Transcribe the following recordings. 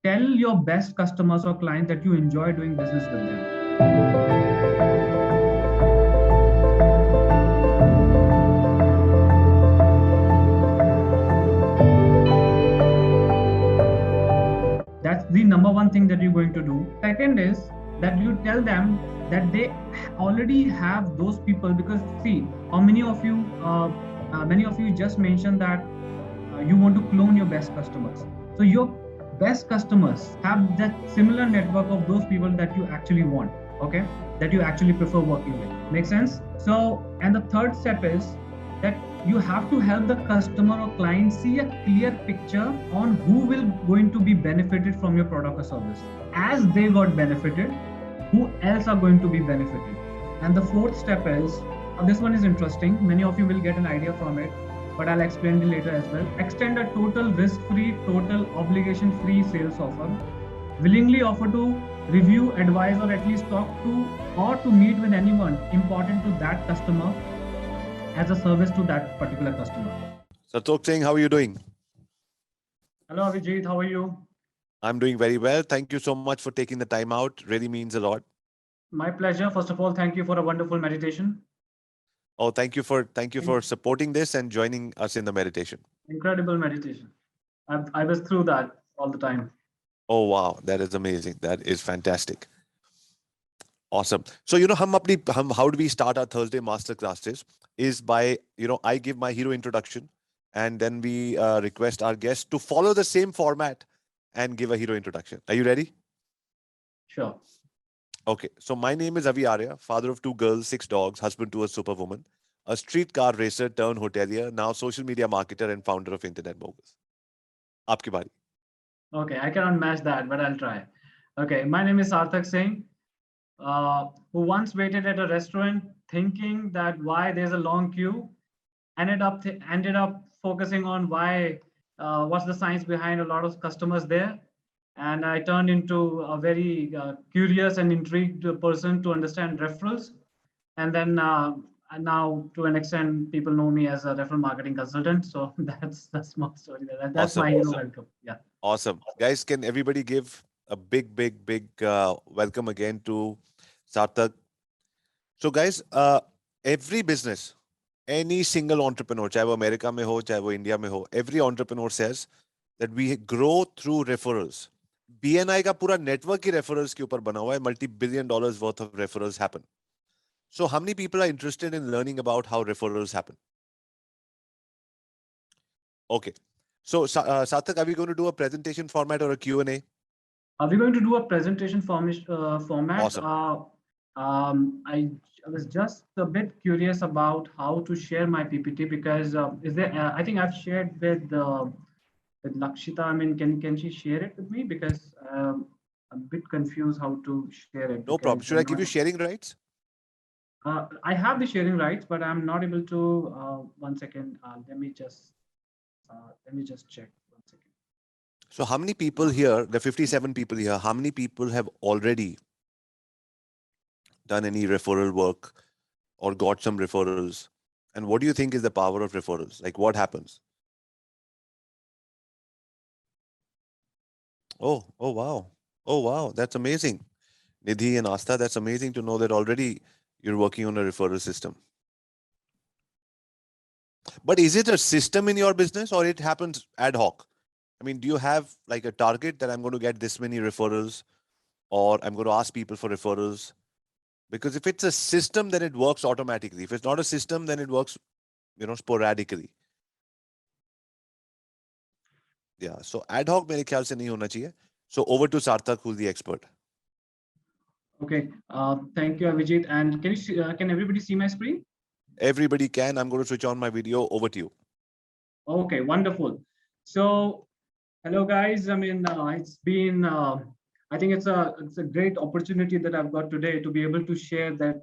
tell your best customers or clients that you enjoy doing business with them. That's the number one thing that you're going to do. Second is that you tell them that they already have those people, because see, how many of you just mentioned that you want to clone your best customers. So your best customers have that similar network of those people that you actually want, okay, that you actually prefer working with. Make sense? So, and the third step is that you have to help the customer or client see a clear picture on who will going to be benefited from your product or service. As they got benefited, who else are going to be benefited? And the fourth step is, this one is interesting. Many of you will get an idea from it, but I'll explain it later as well. Extend a total risk-free, total obligation-free sales offer. Willingly offer to review, advise, or at least talk to or to meet with anyone important to that customer as a service to that particular customer. Sarthok Singh, how are you doing? Hello, Avijit. How are you? I'm doing very well. Thank you so much for taking the time out. Really means a lot. My pleasure. First of all, thank you for a wonderful meditation. Oh, thank you for supporting this and joining us in the meditation. Incredible meditation. I was through that all the time. Oh, wow. That is amazing. That is fantastic. Awesome. So, how do we start our Thursday master classes is by, I give my hero introduction and then we request our guests to follow the same format and give a hero introduction. Are you ready? Sure. Okay. So my name is Avi Arya, father of 2 girls, 6 dogs, husband to a superwoman, a street car racer turned hotelier, now social media marketer and founder of Internet Moguls. Aapki bari. Okay, I cannot match that, but I'll try. Okay, my name is Sarthok Singh, who once waited at a restaurant thinking that why there's a long queue, ended up focusing on why, what's the science behind a lot of customers there. And I turned into a very curious and intrigued person to understand referrals. And then now, to an extent, people know me as a referral marketing consultant. So that's the small story. That's Awesome. my hero welcome. Yeah. Awesome. Guys, can everybody give a big welcome again to Sarthok? So guys, every business, any single entrepreneur, chahe wo America mein ho, chahe wo India mein ho, every entrepreneur says that we grow through referrals. BNI का पूरा network ही referrals के ऊपर बना हुआ है. multi-billion dollars worth of referrals happen. So how many people are interested in learning about how referrals happen? Okay. So Sarthok, are we going to do a presentation format or a Q&A? Are we going to do a presentation format? Awesome. I was just a bit curious about how to share my PPT, because is there? I think I've shared with Lakshita. I mean, can she share it with me? Because I'm a bit confused how to share it. No problem. Should I give you sharing rights? I have the sharing rights, but I'm not able to. 1 second. Let me just check. 1 second. So how many people here, the 57 people here, how many people have already done any referral work or got some referrals? And what do you think is the power of referrals? Like what happens? Oh, wow. Oh, wow. That's amazing. Nidhi and Asta, that's amazing to know that already you're working on a referral system. But is it a system in your business or it happens ad hoc? I mean, do you have like a target that I'm going to get this many referrals or I'm going to ask people for referrals? Because if it's a system, then it works automatically. If it's not a system, then it works, sporadically. Yeah. So ad hoc mere khayal se nahi hona chahiye. So over to Sarthok, who's the expert. Okay. Thank you, Avijit. And can everybody see my screen? Everybody can. I'm going to switch on my video. Over to you. Okay, wonderful. So, hello guys. I mean, it's been. I think it's a great opportunity that I've got today to be able to share that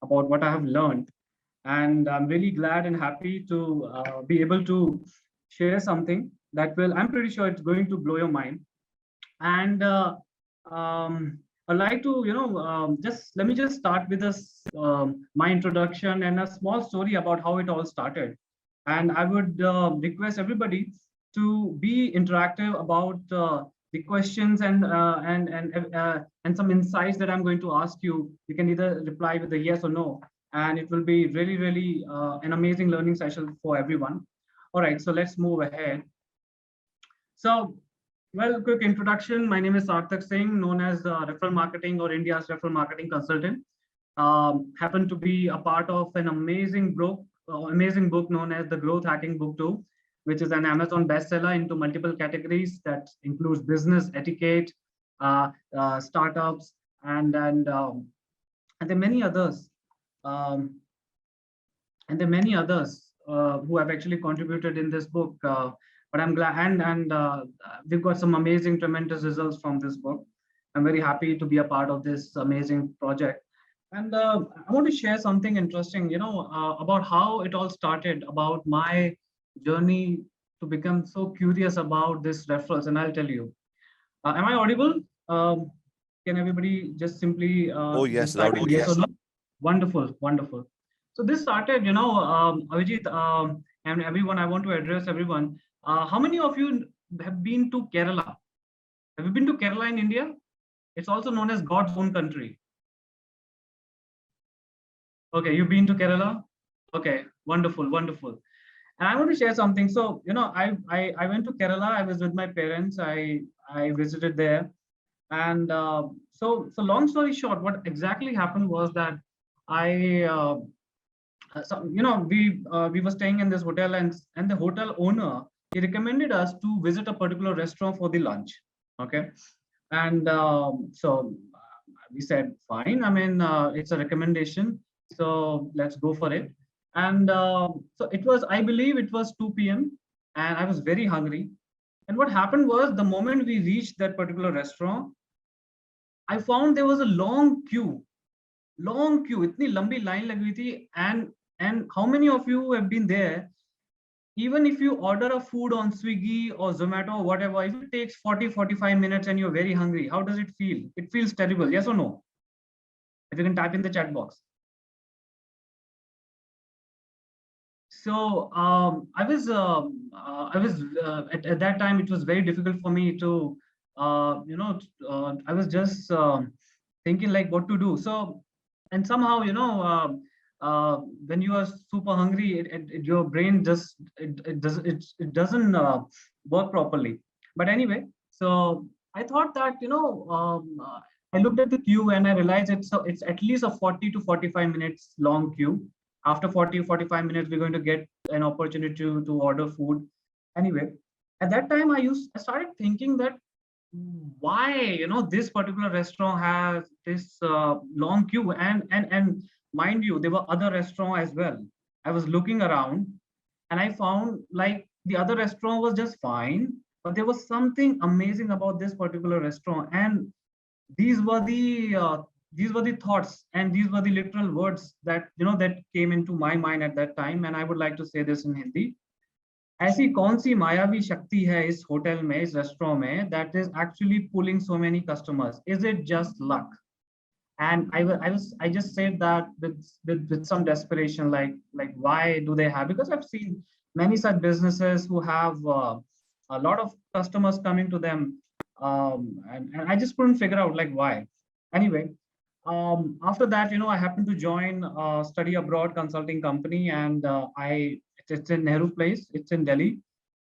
about what I have learned, and I'm really glad and happy to be able to share something that will. I'm pretty sure it's going to blow your mind, and I'd like to just let me just start with this my introduction and a small story about how it all started, and I would request everybody to be interactive about the questions and some insights that I'm going to ask you. You can either reply with a yes or no, and it will be really an amazing learning session for everyone. All right, so let's move ahead. So, well, quick introduction. My name is Sarthok Singh, known as Referral Marketing or India's Referral Marketing Consultant. Happen to be a part of an amazing book known as the Growth Hacking Book 2, which is an Amazon bestseller into multiple categories that includes business etiquette, startups, and there are many others. Um, and there are many others who have actually contributed in this book. But I'm glad, and we've got some amazing, tremendous results from this book. I'm very happy to be a part of this amazing project. And I want to share something interesting, about how it all started, about my journey to become so curious about this referrals. And I'll tell you. Am I audible? Can everybody just simply Oh yes, just type loud and in yes clear. or no? Wonderful, wonderful. So this started, Avijit, and everyone. I want to address everyone. How many of you have been to Kerala? Have you been to Kerala in India? It's also known as God's own country. Okay, you've been to Kerala? Okay, wonderful, wonderful. And I want to share something. So, I went to Kerala. I was with my parents. I visited there, and so long story short, what exactly happened was that I so, we were staying in this hotel, and the hotel owner, he recommended us to visit a particular restaurant for the lunch. Okay, and so we said fine. I mean, it's a recommendation, so let's go for it. And so it was, I believe it was 2 p.m., and I was very hungry. And what happened was, the moment we reached that particular restaurant, I found there was a long queue, इतनी लंबी line लगी हुई थी. And how many of you have been there? Even if you order a food on Swiggy or Zomato or whatever, if it takes 40-45 minutes and you're very hungry, how does it feel? It feels terrible, yes or no? If you can type in the chat box. So I was at that time, it was very difficult for me to I was just thinking like what to do. So, and somehow, when you are super hungry, your brain just it doesn't work properly. But anyway, so I thought that I looked at the queue and I realized it's at least a 40 to 45 minutes long queue. After 40 or 45 minutes, we're going to get an opportunity to order food. Anyway, at that time, I started thinking that why this particular restaurant has this long queue, and mind you, there were other restaurants as well. I was looking around, and I found like the other restaurant was just fine, but there was something amazing about this particular restaurant. And these were the thoughts, and these were the literal words that that came into my mind at that time. And I would like to say this in Hindi. ऐसी कौन सी मायावी शक्ति है इस hotel में, इस restaurant में, that is actually pulling so many customers? Is it just luck? And I just said that with some desperation, like why do they have? Because I've seen many such businesses who have a lot of customers coming to them, and I just couldn't figure out like why. Anyway, after that, I happened to join a study abroad consulting company, and it's in Nehru Place, it's in Delhi.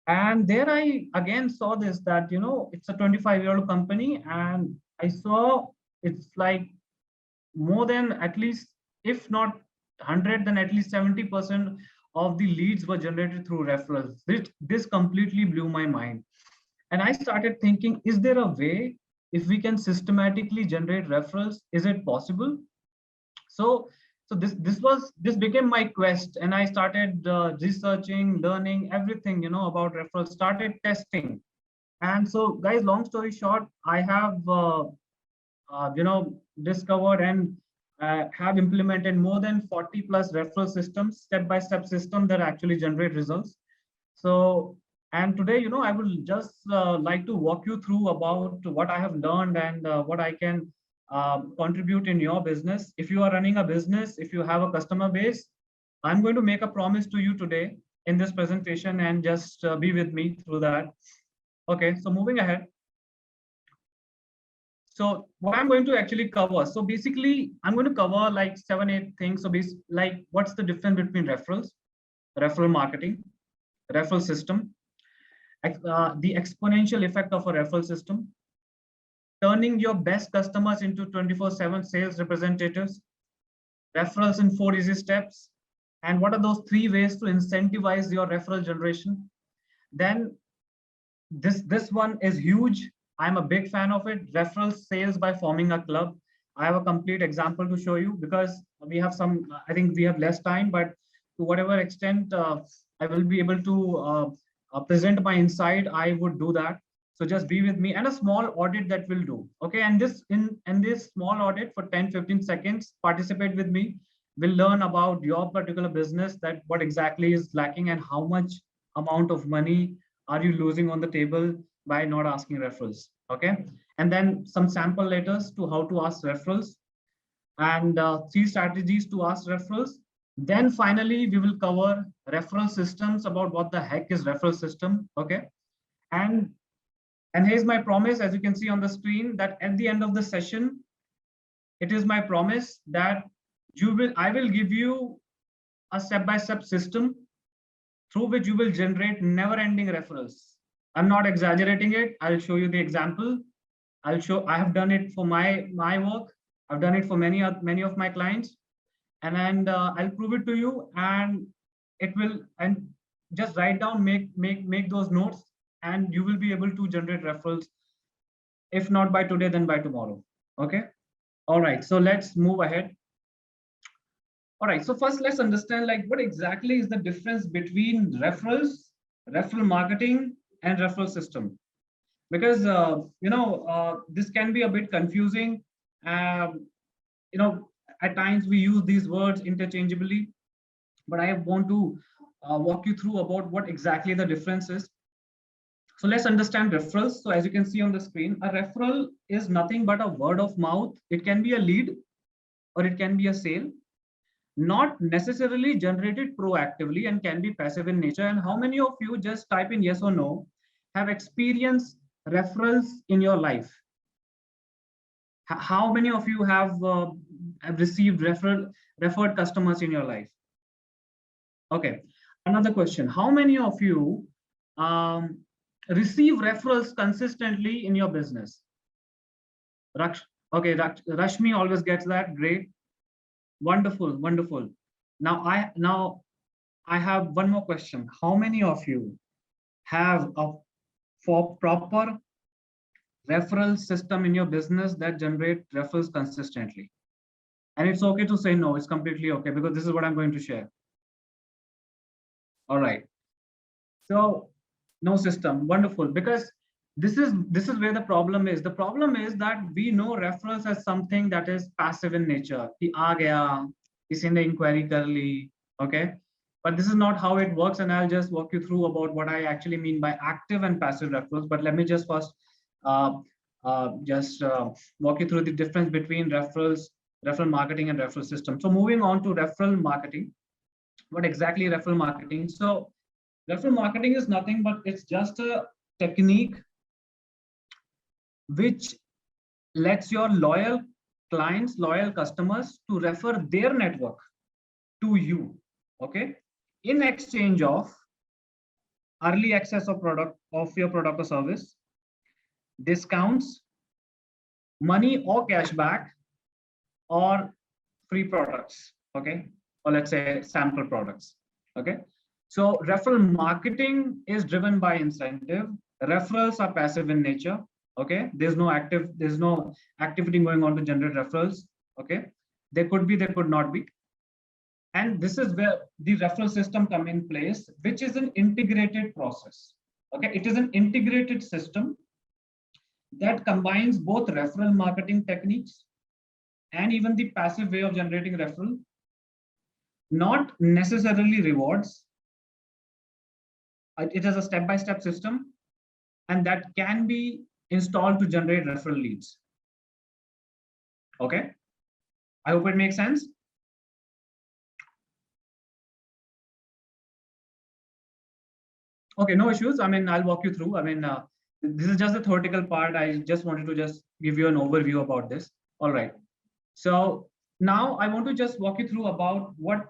And there I again saw this, that it's a 25-year-old company, and I saw it's like more than, at least, if not 100, then at least 70% of the leads were generated through referrals. This completely blew my mind. And I started thinking, is there a way, if we can systematically generate referrals, is it possible? So this became my quest, and I started researching, learning everything about referrals, started testing. And so, guys, long story short, I have discovered and have implemented more than 40 plus referral systems, step-by-step system that actually generate results. So, and today, I will just like to walk you through about what I have learned, and what I can contribute in your business. If you are running a business, if you have a customer base, I'm going to make a promise to you today in this presentation, and just be with me through that. Okay, so moving ahead. So what I'm going to actually cover, so basically I'm going to cover like 7, 8 things. So like what's the difference between referrals, referral marketing, referral system, the exponential effect of a referral system, turning your best customers into 24/7 sales representatives, referrals in 4 easy steps, and what are those 3 ways to incentivize your referral generation. Then this one is huge. I'm a big fan of it. Referral sales by forming a club. I have a complete example to show you because we have some, I think we have less time, but to whatever extent I will be able to present my insight, I would do that. So just be with me, and a small audit that we'll do. Okay, and this small audit for 10-15 seconds, participate with me. We'll learn about your particular business, that what exactly is lacking and how much amount of money are you losing on the table by not asking referrals. Okay, and then some sample letters to how to ask referrals, and 3 strategies to ask referrals. Then finally we will cover referral systems, about what the heck is referral system. Okay, and here's my promise, as you can see on the screen, that at the end of the session, it is my promise that I will give you a step-by-step system through which you will generate never-ending referrals. I'm not exaggerating it. I'll show you the example. I have done it for my work. I've done it for many of my clients, and I'll prove it to you. And it will, and just write down, make those notes, and you will be able to generate referrals. If not by today, then by tomorrow. Okay. All right. So let's move ahead. All right, so first let's understand like what exactly is the difference between referrals, referral marketing, and referral system. Because this can be a bit confusing. Um, at times we use these words interchangeably, but I want to walk you through about what exactly the difference is. So let's understand referrals. So as you can see on the screen, a referral is nothing but a word of mouth. It can be a lead or it can be a sale, not necessarily generated proactively, and can be passive in nature. And how many of you, just type in yes or no, have experienced referrals in your life? How many of you have received referred customers in your life? Okay, another question. How many of you receive referrals consistently in your business? Okay, Rashmi always gets that. Great. Wonderful, wonderful. Now I have one more question. How many of you have a proper referral system in your business that generate referrals consistently? And it's okay to say no. It's completely okay, because this is what I'm going to share. All right. So no system. Wonderful. Because this is where the problem is. The problem is that we know referrals as something that is passive in nature. Ki aa gaya, kisi ne inquiry kar li, okay? But this is not how it works, and I'll just walk you through about what I actually mean by active and passive referrals. But let me just first walk you through the difference between referrals, referral marketing, and referral system. So moving on to referral marketing. What exactly referral marketing? So referral marketing is nothing but it's just a technique which lets your loyal clients, loyal customers to refer their network to you, okay, in exchange of early access of your product or service, discounts, money or cashback, or free products, okay, or let's say sample products, okay. So referral marketing is driven by incentive. Referrals are passive in nature, okay. There's no activity going on to generate referrals, okay. There could be, there could not be. And this is where the referral system come in place, which is an integrated process, okay. It is an integrated system that combines both referral marketing techniques and even the passive way of generating referral, not necessarily rewards. It is a step-by-step system, and that can be installed to generate referral leads. Okay, I hope it makes sense. Okay, no issues. I mean, I'll walk you through. I mean, This is just the theoretical part. I just wanted to just give you an overview about this. All right. So now I want to just walk you through about what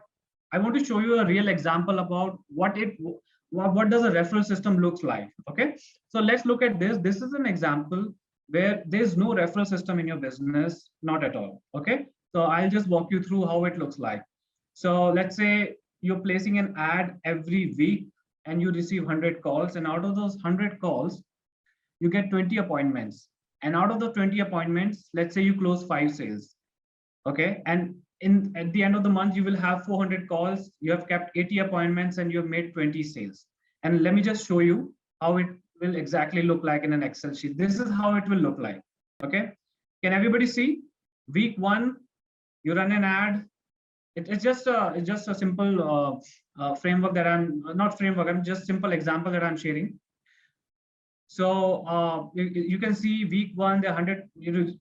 I want to show you a real example about what does a referral system looks like. Okay. So let's look at this. This is an example where there's no referral system in your business, not at all. Okay. So I'll just walk you through how it looks like. So let's say you're placing an ad every week and you receive 100 calls, and out of those 100 calls, you get 20 appointments. And out of the 20 appointments, let's say you close 5 sales. Okay. And at the end of the month, you will have 400 calls. You have kept 80 appointments and you have made 20 sales. And let me just show you how it will exactly look like in an Excel sheet. This is how it will look like. Okay. Can everybody see? Week 1, you run an ad. It's just a simple framework that I'm not framework. I'm just simple example that I'm sharing. So you can see week 1, the 100, you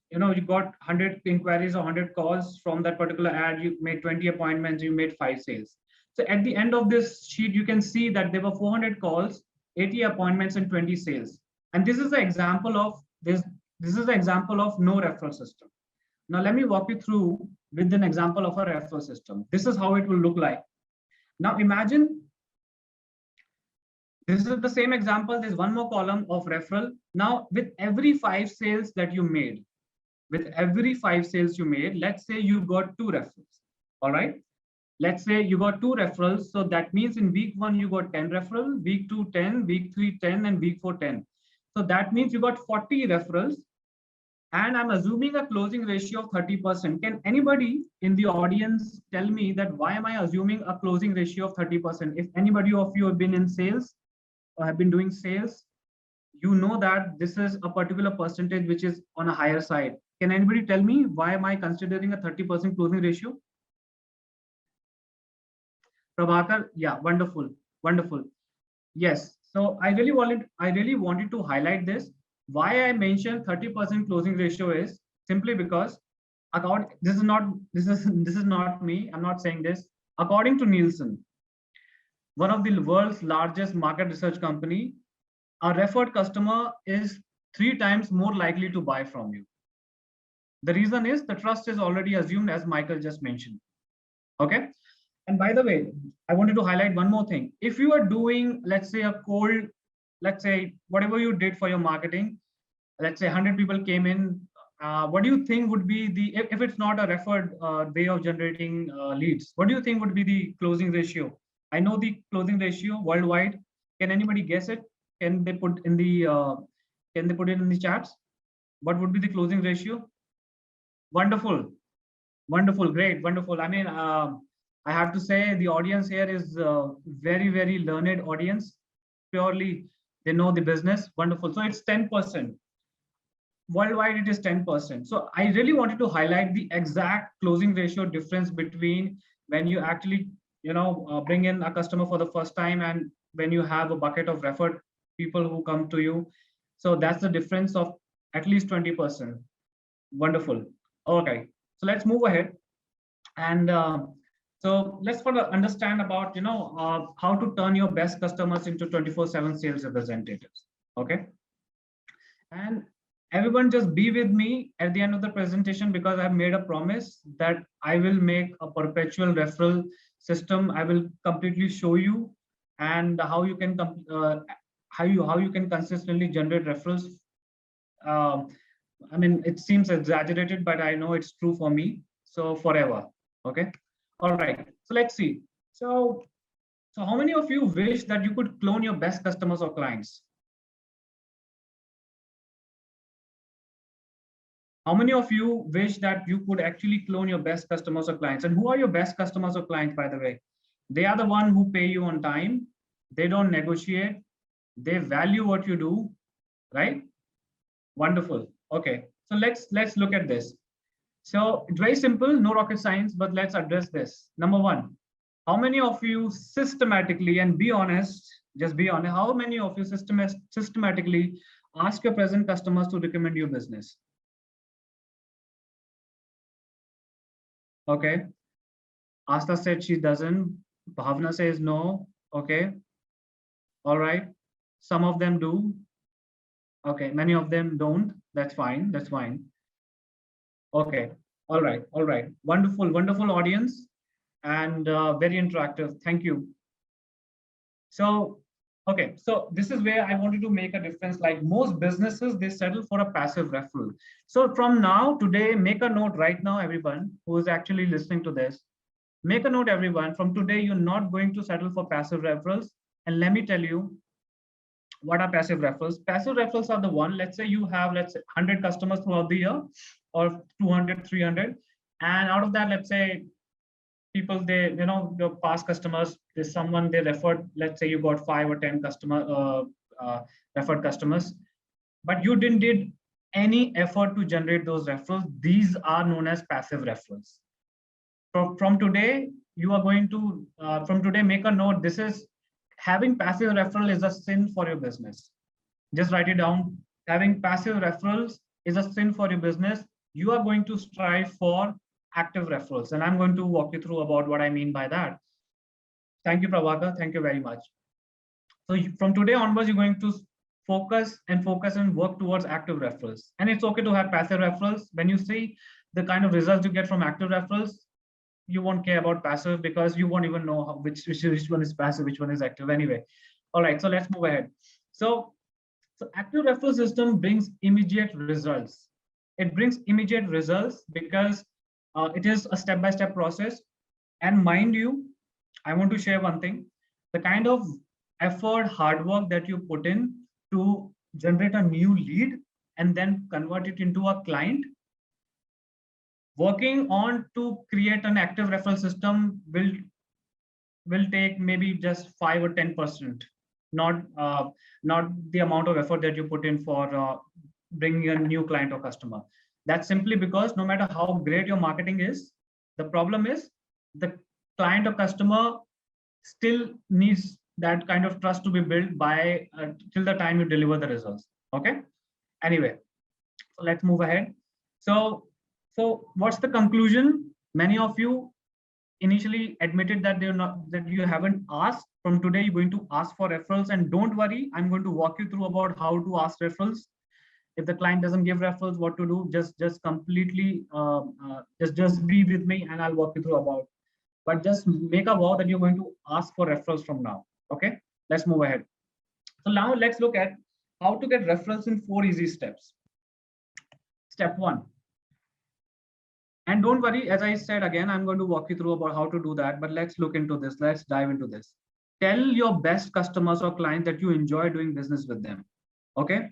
got 100 inquiries or 100 calls from that particular ad. You made 20 appointments, you made 5 sales. So at the end of this sheet, you can see that there were 400 calls, 80 appointments, and 20 sales. And this is the example of this. This is the example of no referral system. Now let me walk you through with an example of a referral system. This is how it will look like. Now imagine this is the same example. There's one more column of referral. Now, with every 5 sales that you made, let's say you got 2 referrals. All right. Let's say you got 2 referrals. So that means in week 1, you got 10 referrals, week 2, 10, week 3, 10, and week 4, 10. So that means you got 40 referrals. And I'm assuming a closing ratio of 30%. Can anybody in the audience tell me that why am I assuming a closing ratio of 30%? If anybody of you have been in sales, or have been doing sales, you know that this is a particular percentage which is on a higher side. Can anybody tell me why am I considering a 30% closing ratio? Prabhakar, yeah, wonderful, wonderful. Yes, so I really wanted to highlight this. Why I mentioned 30% closing ratio is simply because this is not me. I'm not saying this. According to Nielsen, one of the world's largest market research company, a referred customer is 3 times more likely to buy from you. The reason is the trust is already assumed, as Michael just mentioned. Okay. And by the way, I wanted to highlight one more thing. If you are doing, let's say, a cold, let's say, whatever you did for your marketing, let's say 100 people came in, what do you think would be the, if it's not a referred way of generating leads, what do you think would be the closing ratio? I know the closing ratio worldwide. Can anybody guess it? Can they put in the chats? What would be the closing ratio? Wonderful, wonderful, great, wonderful. I mean, I have to say the audience here is very, very learned audience. Purely, they know the business. Wonderful. So it's 10%. Worldwide, it is 10%. So I really wanted to highlight the exact closing ratio difference between when you actually, bring in a customer for the first time and when you have a bucket of referred people who come to you. So that's the difference of at least 20%. Wonderful. Okay, so let's move ahead. And so let's further understand about, how to turn your best customers into 24/7 sales representatives. Okay. And everyone just be with me at the end of the presentation, because I've made a promise that I will make a perpetual referral system. I will completely show you and how you can how you can consistently generate referrals. I mean, it seems exaggerated, but I know it's true for me. So forever. Okay. All right. So let's see. So how many of you wish that you could clone your best customers or clients? How many of you wish that you could actually clone your best customers or clients? And who are your best customers or clients, by the way? They are the one who pay you on time. They don't negotiate. They value what you do, right? Wonderful. Okay, so let's look at this. So it's very simple, no rocket science, but let's address this. Number one, how many of you systematically, and be honest, just be honest, how many of you systematically ask your present customers to recommend your business? Okay. Asta said she doesn't. Bhavna says no. Okay. All right. Some of them do. Okay, many of them don't. That's fine. That's fine. Okay. All right. All right. Wonderful. Wonderful audience and very interactive. Thank you. So, okay. So this is where I wanted to make a difference. Like most businesses, they settle for a passive referral. So from now, today, make a note right now, everyone who is actually listening to this. Make a note, everyone. From today, you're not going to settle for passive referrals. And let me tell you, what are passive referrals? Passive referrals are the one, let's say you have, let's say 100 customers throughout the year or 200, 300. And out of that, let's say people, they, the past customers, there's someone they referred, let's say you got 5 or 10 referred customers, but you didn't did any effort to generate those referrals. These are known as passive referrals. From today, you are going to, from today, make a note. This is having passive referral is a sin for your business. Just write it down. Having passive referrals is a sin for your business. You are going to strive for active referrals. And I'm going to walk you through about what I mean by that. Thank you, Prabhakar. Thank you very much. So from today onwards, you're going to focus and work towards active referrals. And it's okay to have passive referrals. When you see the kind of results you get from active referrals, you won't care about passive because you won't even know which one is passive, which one is active anyway. All right, so let's move ahead. So active referral system brings immediate results. It brings immediate results because it is a step-by-step process. And mind you, I want to share one thing. The kind of effort, hard work that you put in to generate a new lead and then convert it into a client, working on to create an active referral system will take maybe just 5 or 10%, not the amount of effort that you put in for bringing a new client or customer. That's simply because no matter how great your marketing is, the problem is the client or customer still needs that kind of trust to be built by till the time you deliver the results. Okay. Anyway, so let's move ahead. So what's the conclusion? Many of you initially admitted that they're not, that you haven't asked. From today, you're going to ask for referrals, and don't worry, I'm going to walk you through about how to ask referrals. If the client doesn't give referrals, what to do? Just completely just be with me, and I'll walk you through about. But just make a vow that you're going to ask for referrals from now. Okay, let's move ahead. So now let's look at how to get referrals in 4 easy steps. Step 1. And don't worry, as I said again, I'm going to walk you through about how to do that, but let's look into this. Let's dive into this. Tell your best customers or clients that you enjoy doing business with them. Okay,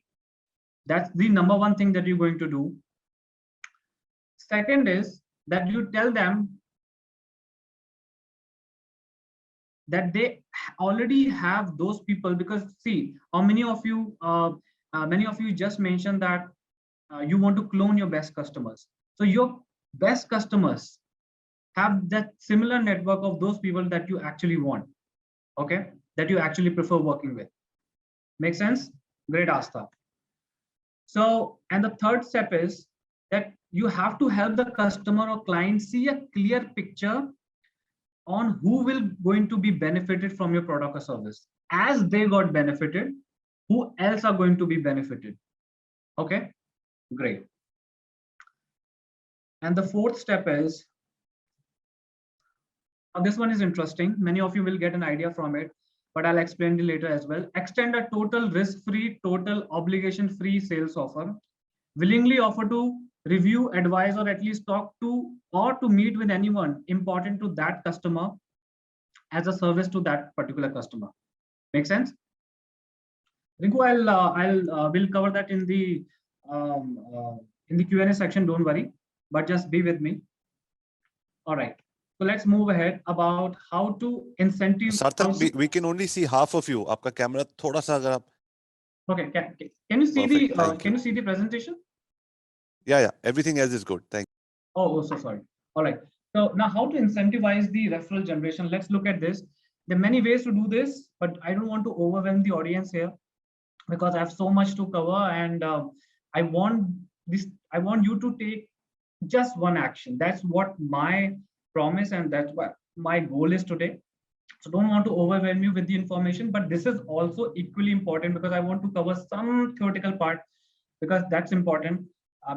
that's the number 1 thing that you're going to do. Second is that you tell them that they already have those people, because see, how many of you just mentioned that you want to clone your best customers. So your best customers have that similar network of those people that you actually want, okay, that you actually prefer working with. Make sense? Great, Asta. So, and the third step is that you have to help the customer or client see a clear picture on who will going to be benefited from your product or service. As they got benefited, who else are going to be benefited? Okay, great. And the fourth step is, this one is interesting. Many of you will get an idea from it, but I'll explain it later as well. Extend a total risk-free, total obligation-free sales offer. Willingly offer to review, advise, or at least talk to or to meet with anyone important to that customer as a service to that particular customer. Make sense? Rinku, we'll cover that in the Q&A section. Don't worry, but just be with me. All right. So let's move ahead about how to incentive. Sarthak, we can only see half of you. Aapka camera thoda sa agar aap. Okay. Can you see the presentation? Yeah. Everything else is good. Thank you. Oh, so sorry. All right. So now how to incentivize the referral generation. Let's look at this. There are many ways to do this, but I don't want to overwhelm the audience here because I have so much to cover, and I want you to take just one action. That's what my promise, and that's what my goal is today. So don't want to overwhelm you with the information, but this is also equally important because I want to cover some theoretical part, because that's important,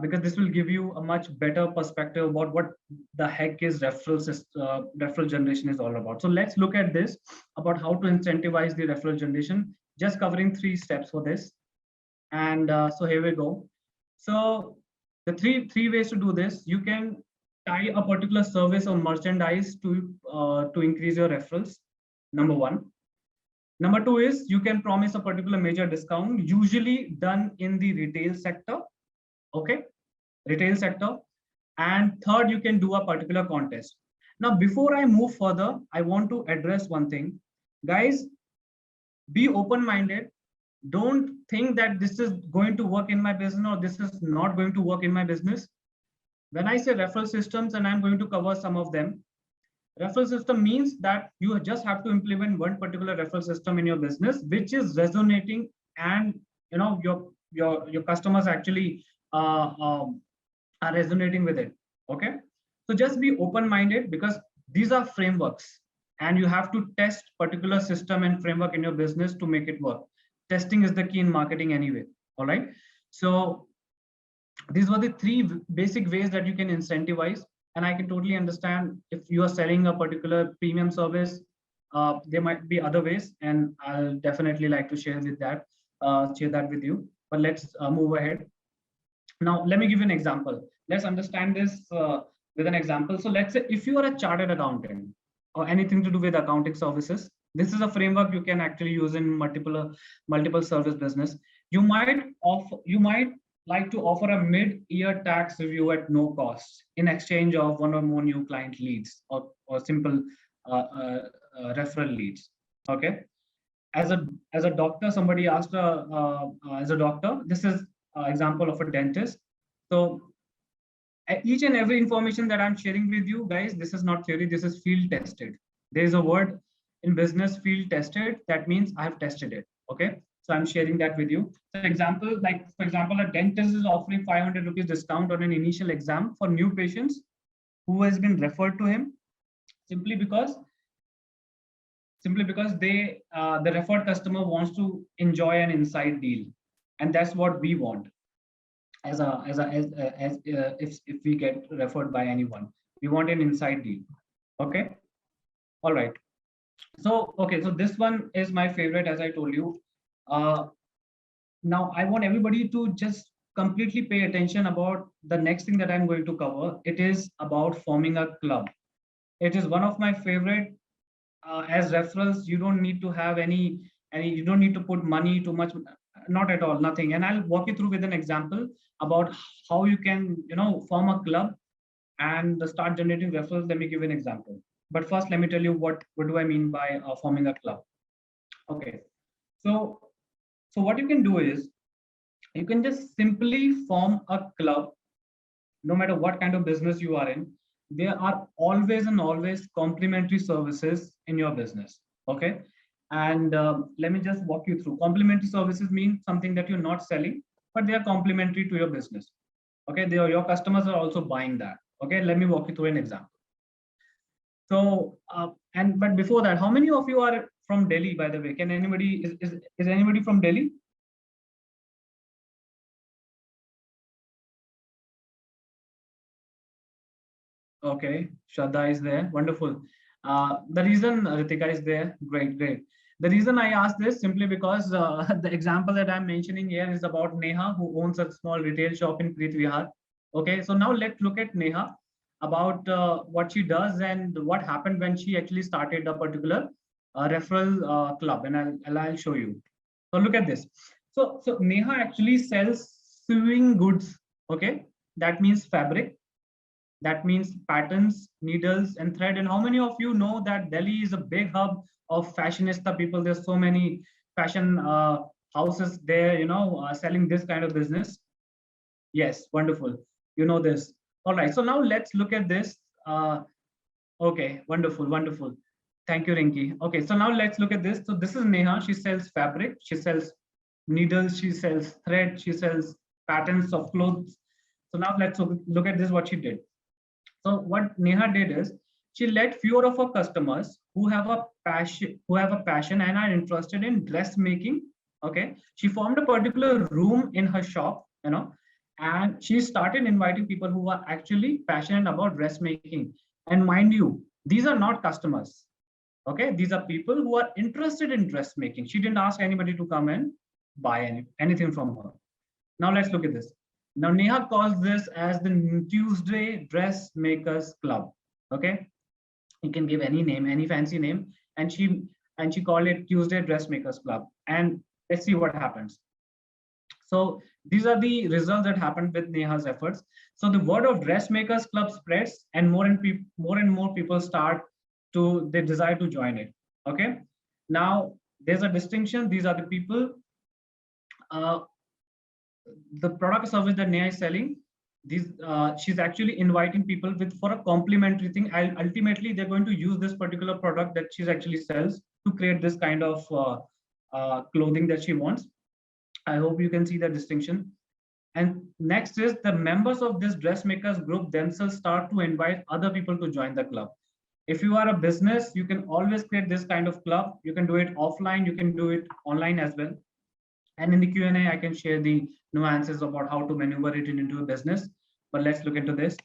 because this will give you a much better perspective about what the heck is referral generation is all about. So let's look at this about how to incentivize the referral generation, just covering 3 steps for this. And so here we go. So the three ways to do this: you can tie a particular service or merchandise to increase your referrals. Number one. Number two is you can promise a particular major discount, usually done in the retail sector. Okay, retail sector. And third, you can do a particular contest. Now, before I move further, I want to address one thing. Guys, be open-minded. Don't think that this is going to work in my business or this is not going to work in my business. When I say referral systems, and I'm going to cover some of them, referral system means that you just have to implement one particular referral system in your business, which is resonating, and your customers actually are resonating with it. Okay, so just be open-minded, because these are frameworks, and you have to test particular system and framework in your business to make it work. Testing is the key in marketing anyway. All right, so these were the three basic ways that you can incentivize. And I can totally understand if you are selling a particular premium service, there might be other ways, and I'll definitely like to share that with you. But let's move ahead. Now, let me give you an example. Let's understand this with an example. So let's say if you are a chartered accountant or anything to do with accounting services, this is a framework you can actually use in multiple service business. You might like to offer a mid-year tax review at no cost in exchange of one or more new client leads, or simple referral leads. Okay, as a doctor, somebody asked as a doctor, this is example of a dentist. So each and every information that I'm sharing with you guys, this is not theory, this is field tested. There is a word in business, field tested. That means I have tested it. Okay, so I'm sharing that with you. So example, like for example, a dentist is offering 500 rupees discount on an initial exam for new patients who has been referred to him, simply because the referred customer wants to enjoy an inside deal, and that's what we want. If we get referred by anyone, we want an inside deal. Okay, all right. So okay, so this one is my favorite, as I told you. Now I want everybody to just completely pay attention about the next thing that I'm going to cover. It is about forming a club. It is one of my favorite. As referrals, you don't need to have any you don't need to put money too much, not at all, nothing. And I'll walk you through with an example about how you can form a club and start generating referrals. Let me give you an example, but first let me tell you what do I mean by forming a club. Okay, so what you can do is you can just simply form a club. No matter what kind of business you are in, there are always and always complementary services in your business. Okay, and let me just walk you through. Complementary services mean something that you're not selling, but they are complementary to your business. Okay, your customers are also buying that. Okay, let me walk you through an example. So but before that, how many of you are from Delhi, by the way? Can anybody is anybody from Delhi? Okay, Shraddha is there. Wonderful. The reason Ritika is there, great, great. The reason I asked this simply because the example that I'm mentioning here is about Neha, who owns a small retail shop in Preet Vihar. Okay, so now let's look at Neha, about what she does and what happened when she actually started a particular referral club, and I'll show you. So look at this. So Neha actually sells sewing goods. Okay, that means fabric, that means patterns, needles, and thread. And how many of you know that Delhi is a big hub of fashionista people? There's so many fashion houses there, selling this kind of business. Yes, wonderful. You know this. All right. So now let's look at this. Okay, wonderful, wonderful. Thank you, Rinki. Okay, so now let's look at this. So this is Neha. She sells fabric. She sells needles. She sells thread. She sells patterns of clothes. So now let's look at this, what she did. So what Neha did is she let fewer of her customers who have a passion and are interested in dressmaking. Okay, she formed a particular room in her shop, and she started inviting people who are actually passionate about dressmaking. And mind you, these are not customers. Okay, these are people who are interested in dressmaking. She didn't ask anybody to come and buy anything from her. Now let's look at this. Now Neha calls this as the Tuesday Dressmakers Club. Okay, you can give any name, any fancy name, and she called it Tuesday Dressmakers Club. And let's see what happens. So these are the results that happened with Neha's efforts. So the word of Dressmakers Club spreads, and more and more people they desire to join it. Okay. Now there's a distinction. These are the people, the product or service that Neha is selling. She's actually inviting people for a complimentary thing. Ultimately, they're going to use this particular product that she's actually sells to create this kind of clothing that she wants. I hope you can see the distinction. And next is the members of this dressmakers group themselves start to invite other people to join the club. If you are a business, you can always create this kind of club. You can do it offline, you can do it online as well. And in the Q&A, I can share the nuances about how to maneuver it into a business. But let's look into this.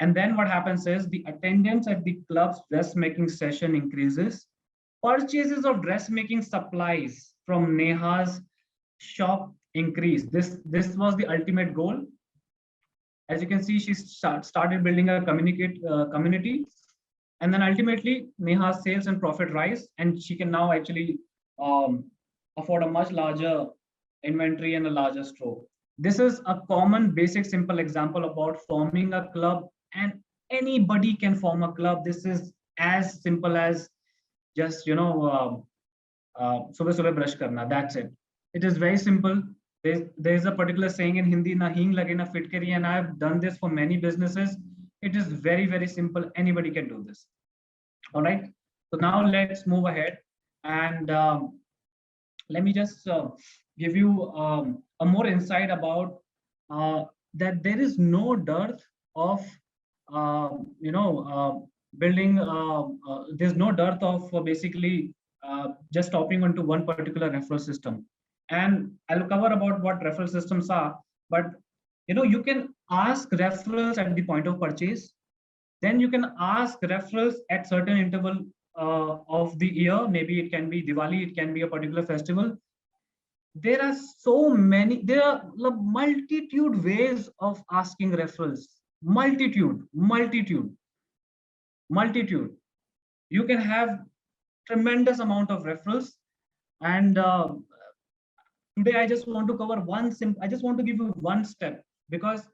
And then what happens is the attendance at the club's dressmaking session increases. Purchases of dressmaking supplies from Neha's shop increase. This was the ultimate goal. As you can see, she started building a community, and then ultimately Neha's sales and profit rise, and she can now actually afford a much larger inventory and a larger store. This is a common, basic, simple example about forming a club, and anybody can form a club. This is as simple as just subah subah brush karna. That's it. It is very simple. There's a particular saying in Hindi, na hing lage na fitkari, and I've done this for many businesses. It is very, very simple. Anybody can do this. All right. So now let's move ahead, and let me just give you a more insight about that there is no dearth of building. There's no dearth of basically just stopping onto one particular referral system. And I'll cover about what referral systems are, but you can ask referrals at the point of purchase. Then you can ask referrals at certain interval of the year. Maybe it can be Diwali, it can be a particular festival. There are there are multitude ways of asking referrals. Multitude. You can have tremendous amount of referrals. And today I just want to cover I just want to give you one step, because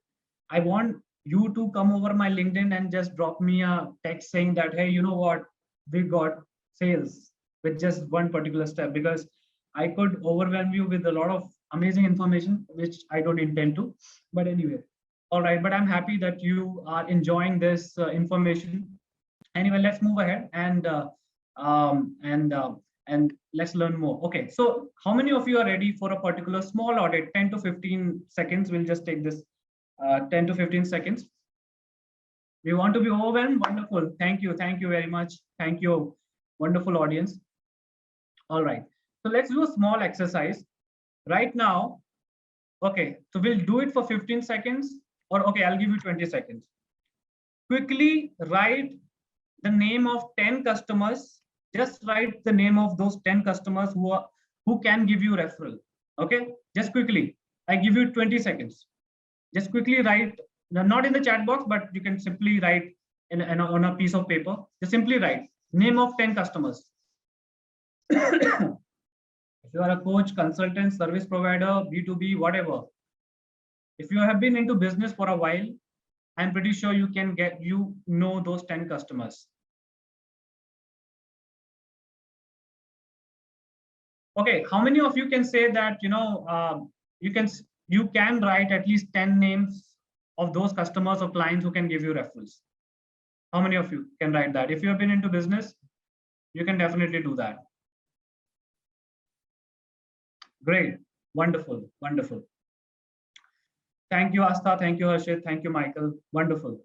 I want you to come over my LinkedIn and just drop me a text saying that, hey, you know what, we got sales with just one particular step, because I could overwhelm you with a lot of amazing information, which I don't intend to. But anyway, all right, but I'm happy that you are enjoying this information. Anyway, let's move ahead and let's learn more. Okay, so how many of you are ready for a particular small audit? 10 to 15 seconds. We'll just take this 10 to 15 seconds. We want to be overwhelmed. Wonderful. Thank you very much. Thank you, wonderful audience. All right, so let's do a small exercise right now. Okay, so we'll do it for 15 seconds, or okay, I'll give you 20 seconds. Quickly write the name of 10 customers. Just write the name of those 10 customers who can give you referral. Okay, just quickly. I give you 20 seconds. Just quickly write, not in the chat box, but you can simply write on a piece of paper. Just simply write name of 10 customers. If you are a coach, consultant, service provider, B2B, whatever. If you have been into business for a while, I'm pretty sure you can know those 10 customers. Okay, how many of you can say that you can write at least 10 names of those customers or clients who can give you referrals? How many of you can write that? If you have been into business, you can definitely do that. Great, wonderful. Thank you, Asta. Thank you, Harshit. Thank you, Michael. Wonderful.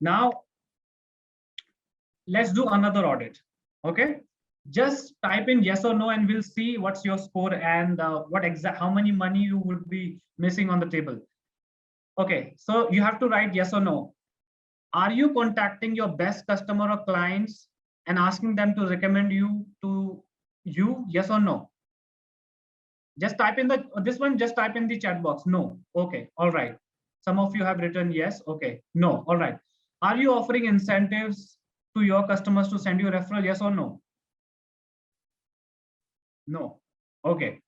Now, let's do another audit. Okay, just type in yes or no and we'll see what's your score and how many money you would be missing on the table. Okay, so you have to write yes or no. Are you contacting your best customer or clients and asking them to recommend you to you? Yes or no? Just type in this one, just type in the chat box. No. Okay. All right. Some of you have written yes. Okay. No. All right. Are you offering incentives to your customers to send you a referral? Yes or no? No. Okay.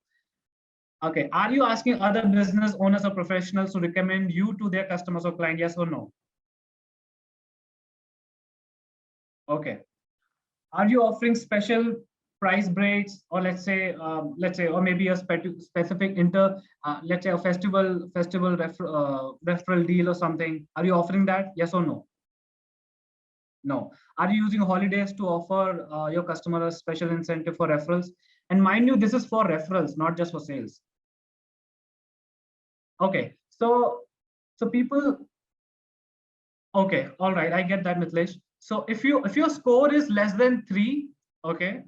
Okay. Are you asking other business owners or professionals to recommend you to their customers or client? Yes or no? Okay. Are you offering special price breaks, or let's say, or maybe a specific let's say a festival referral deal or something? Are you offering that? Yes or no? No. Are you using holidays to offer your customer a special incentive for referrals? And mind you, this is for referrals, not just for sales. Okay. So people. Okay. All right. I get that, Mitlesh. So if your score is less than 3, okay.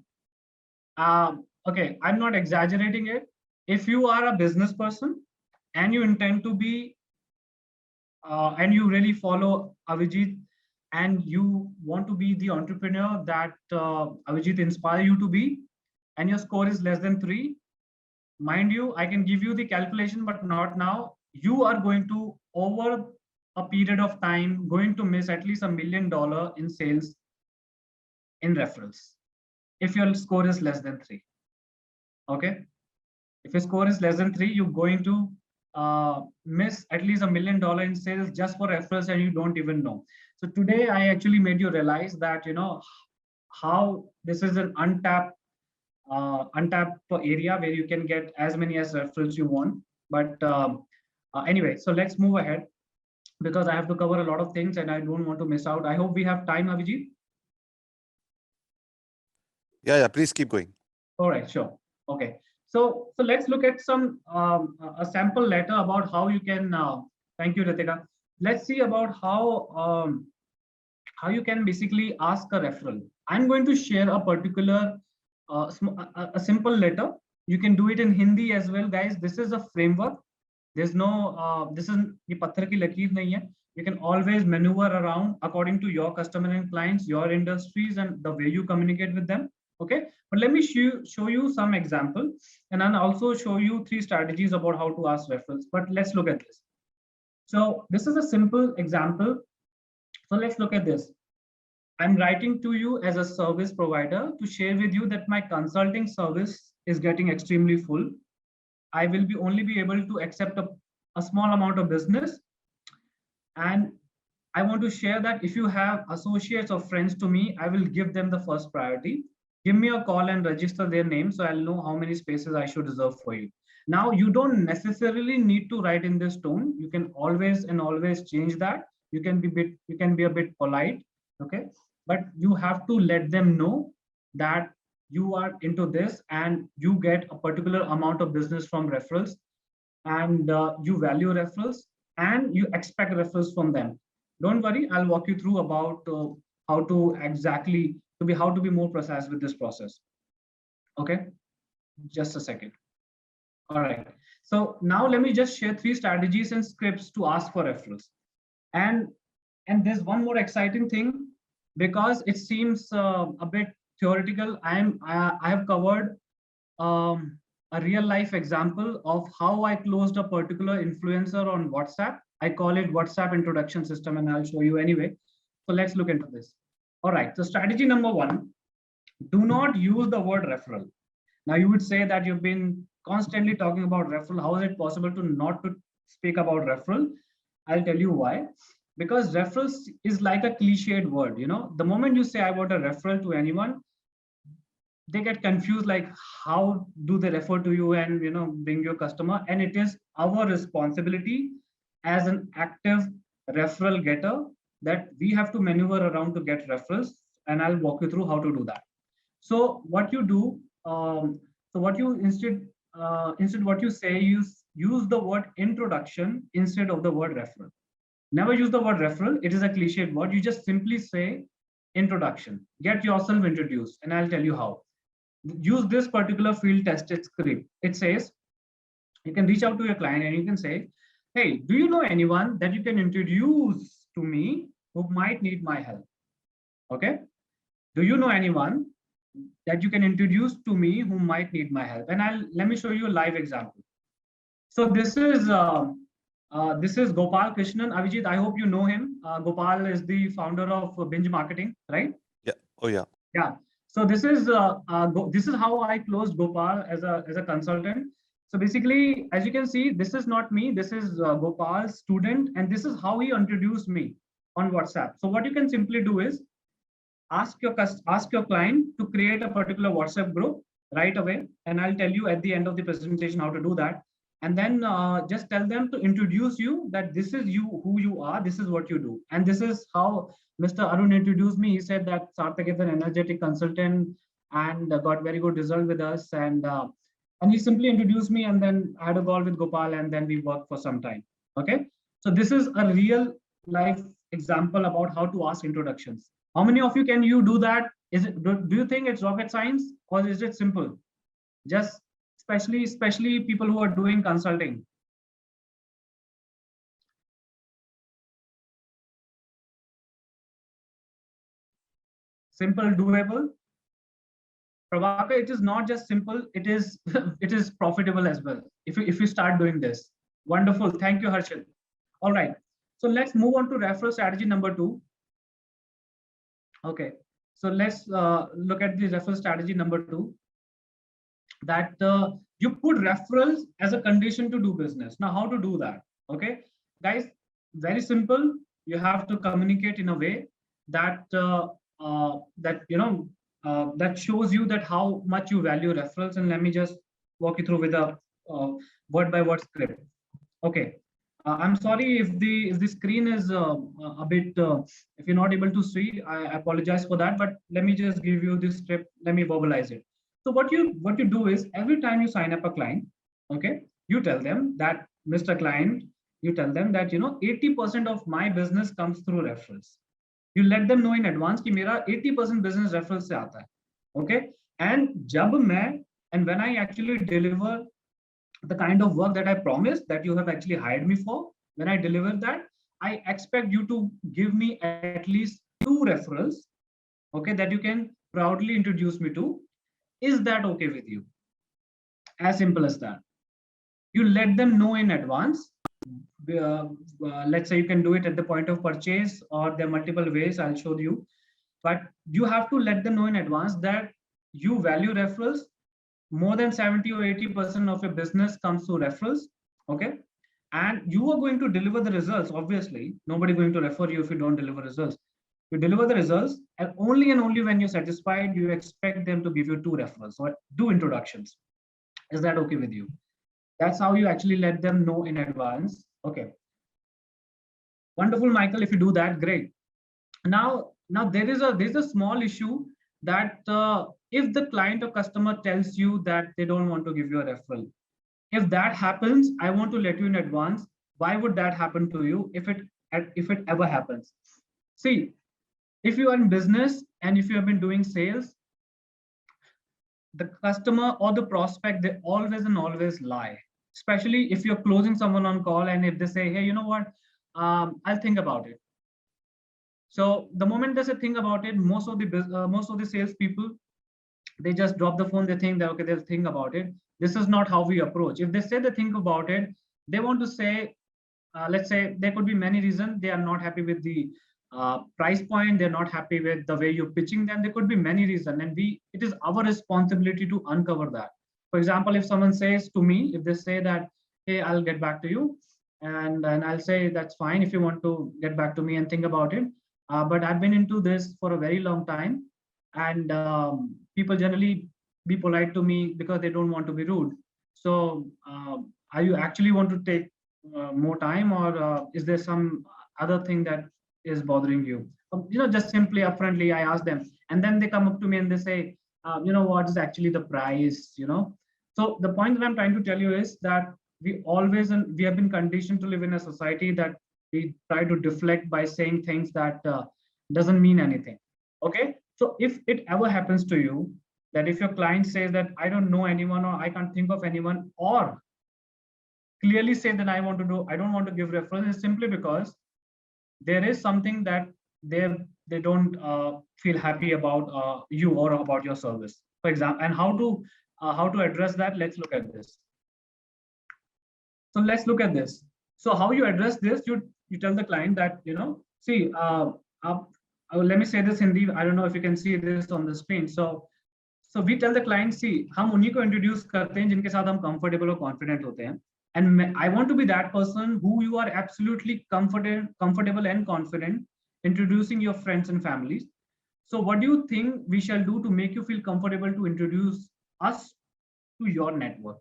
Okay, I'm not exaggerating it. If you are a business person and you intend to be, and you really follow Avijit, and you want to be the entrepreneur that Avijit inspire you to be, and your score is less than 3, mind you, I can give you the calculation, but not now. You are going to, over a period of time, going to miss at least $1 million in sales in referrals if your score is less than 3. Okay. If your score is less than 3, you're going to miss at least $1 million in sales just for referrals, and you don't even know. So today, I actually made you realize that how this is an untapped area where you can get as many as referrals you want. But anyway, so let's move ahead because I have to cover a lot of things and I don't want to miss out. I hope we have time, Abhijit. Yeah, please keep going. All right, sure. Okay. So let's look at a sample letter about how you can. Thank you, Ritika. Let's see about how you can basically ask a referral. I'm going to share a particular a simple letter. You can do it in Hindi as well, guys. This is a framework. There's no this is ये पत्थर की लकीर नहीं है. You can always maneuver around according to your customer and clients, your industries, and the way you communicate with them. Okay, but let me show you some example, and I'll also show you 3 strategies about how to ask referrals. But let's look at this. So this is a simple example. So let's look at this. I'm writing to you as a service provider to share with you that my consulting service is getting extremely full. I will only be able to accept a small amount of business, and I want to share that if you have associates or friends to me, I will give them the first priority. Give me a call and register their name so I'll know how many spaces I should reserve for you. Now, you don't necessarily need to write in this tone. You can always change that. You can be a bit polite, okay? But you have to let them know that you are into this and you get a particular amount of business from referrals, and you value referrals and you expect referrals from them. Don't worry, I'll walk you through about how to be more precise with this process. Okay, just a second. All right, so now let me just share 3 strategies and scripts to ask for referrals. And there's one more exciting thing, because it seems a bit theoretical. I have covered a real life example of how I closed a particular influencer on WhatsApp. I call it WhatsApp introduction system, and I'll show you anyway. So let's look into this. All right, so strategy number 1, do not use the word referral. Now you would say that you've been constantly talking about referral. How is it possible to not to speak about referral? I'll tell you why. Because referrals is like a cliched word. The moment you say I want a referral to anyone, they get confused, like how do they refer to you and bring your customer. And it is our responsibility as an active referral getter that we have to maneuver around to get referrals, and I'll walk you through how to do that. So what you do, what you instead what you say, use the word introduction instead of the word referral. Never use the word referral. It is a cliched word. You just simply say introduction. Get yourself introduced, and I'll tell you how. Use this particular field tested script. It says you can reach out to your client and you can say, hey, do you know anyone that you can introduce to me who might need my help? Okay. Do you know anyone that you can introduce to me who might need my help? And let me show you a live example. So this is Gopal Krishnan. Avijit, I hope you know him. Gopal is the founder of Binge Marketing, right? Yeah. Oh yeah. Yeah. So this is how I closed Gopal as a consultant. So basically, as you can see, this is not me. This is Gopal's student, and this is how he introduced me on WhatsApp. So what you can simply do is ask your client to create a particular WhatsApp group right away, and I'll tell you at the end of the presentation how to do that. And then just tell them to introduce you, that this is you, who you are, this is what you do. And this is how Mr. Arun introduced me. He said that Sarthok is an energetic consultant and got very good result with us. And he simply introduced me, and then I had a call with Gopal, and then we worked for some time. Okay. So this is a real life example about how to ask introductions. How many of you can you do that? Is it, do you think it's rocket science, or is it simple? Just especially people who are doing consulting. Simple, doable. Prabhakar, it is not just simple, it is it is profitable as well. If you start doing this. Wonderful. Thank you, Harshit. All right. So let's move on to referral strategy number 2. Okay. So let's look at the referral strategy number 2. That you put referrals as a condition to do business. Now, how to do that? Okay, guys, very simple. You have to communicate in a way that that shows you that how much you value referrals. And let me just walk you through with a word by word script. Okay. I'm sorry if the screen is a bit if you're not able to see, I apologize for that, but let me just give you this script. Let me verbalize it. So what you do is, every time you sign up a client, okay, you tell them that, Mr. Client, you tell them that 80% of my business comes through referrals. You let them know in advance कि मेरा 80% business referrals से आता है, okay? And when I actually deliver the kind of work that I promised that you have actually hired me for, when I deliver that, I expect you to give me at least 2 referrals, okay, that you can proudly introduce me to. Is that okay with you? As simple as that. You let them know in advance. Let's say you can do it at the point of purchase, or there are multiple ways I'll show you. But you have to let them know in advance that you value referrals. More than 70 or 80% of your business comes through referrals. Okay. And you are going to deliver the results. Obviously, nobody going to refer you if you don't deliver results. You deliver the results, and only when you're satisfied, you expect them to give you 2 referrals or 2 introductions. Is that okay with you? That's how you actually let them know in advance. Okay. Wonderful, Michael. If you do that, great. Now there's a small issue that if the client or customer tells you that they don't want to give you a referral, if that happens, I want to let you in advance. Why would that happen to you if it ever happens? See, if you are in business and if you have been doing sales, the customer or the prospect, they always lie, especially if you're closing someone on call, and if they say, hey, you know what, I'll think about it. So the moment they say think about it, most of the sales people, they just drop the phone. They think that, okay, they'll think about it. This is not how we approach. If they say they think about it, they want to say, let's say there could be many reasons. They are not happy with the price point. They're not happy with the way you're pitching them. There could be many reasons, and it is our responsibility to uncover that. For example, if someone says to me, if they say that, hey, I'll get back to you, and I'll say, that's fine if you want to get back to me and think about it. But I've been into this for a very long time, and people generally be polite to me because they don't want to be rude. So are you actually want to take more time, or is there some other thing that is bothering you? Just simply upfrontly, I ask them, and then they come up to me and they say, what is actually the price? So the point that I'm trying to tell you is that we have been conditioned to live in a society that we try to deflect by saying things that doesn't mean anything. Okay, so if it ever happens to you that if your client says that I don't know anyone or I can't think of anyone, or clearly say that I don't want to give referrals, is simply because there is something that they they don't feel happy about you or about your service, for example. And how to address that, let's look at this. So let's look at this. So how you address this, you tell the client that, see, uh, let me say this in Hindi. I don't know if you can see this on the screen. So we tell the client, see, हम उन्हीं को introduce करते हैं जिनके साथ हम comfortable और confident होते हैं. And I want to be that person who you are absolutely comfortable and confident introducing your friends and families. So what do you think we shall do to make you feel comfortable to introduce us to your network?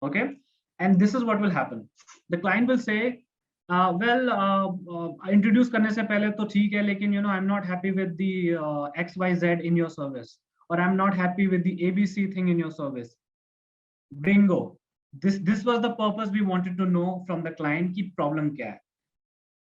Okay, and this is what will happen. The client will say, introduce करने से पहले तो ठीक है, लेकिन I'm not happy with the XYZ in your service, or I'm not happy with the ABC thing in your service. Bingo, this was the purpose we wanted to know from the client ki problem kya hai.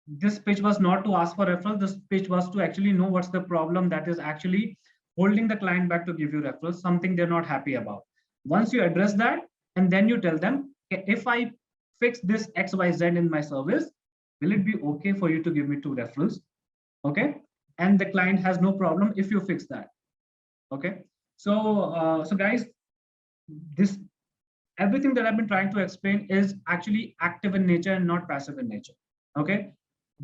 This pitch was not to ask for referral. This pitch was to actually know what's the problem that is actually holding the client back to give you referrals, something they're not happy about. Once you address that, and then you tell them, if I fix this XYZ in my service, will it be okay for you to give me 2 referrals? Okay, and the client has no problem if you fix that. Okay, so guys, this everything that I've been trying to explain is actually active in nature and not passive in nature. Okay,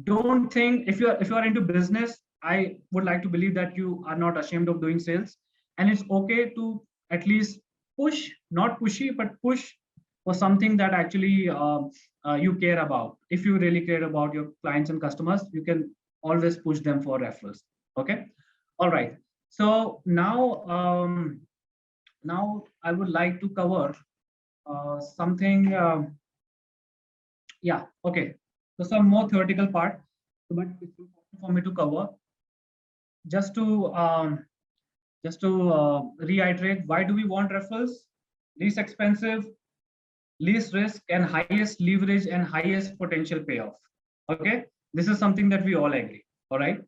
don't think, if you're into business, I would like to believe that you are not ashamed of doing sales, and it's okay to at least push, not pushy, but push for something that actually you care about. If you really care about your clients and customers, you can always push them for referrals. Okay, all right. So now I would like to cover something. Yeah, okay. So some more theoretical part, but it's important for me to cover. Just to reiterate, why do we want referrals? Least expensive, least risk, and highest leverage and highest potential payoff. Okay, this is something that we all agree. All right.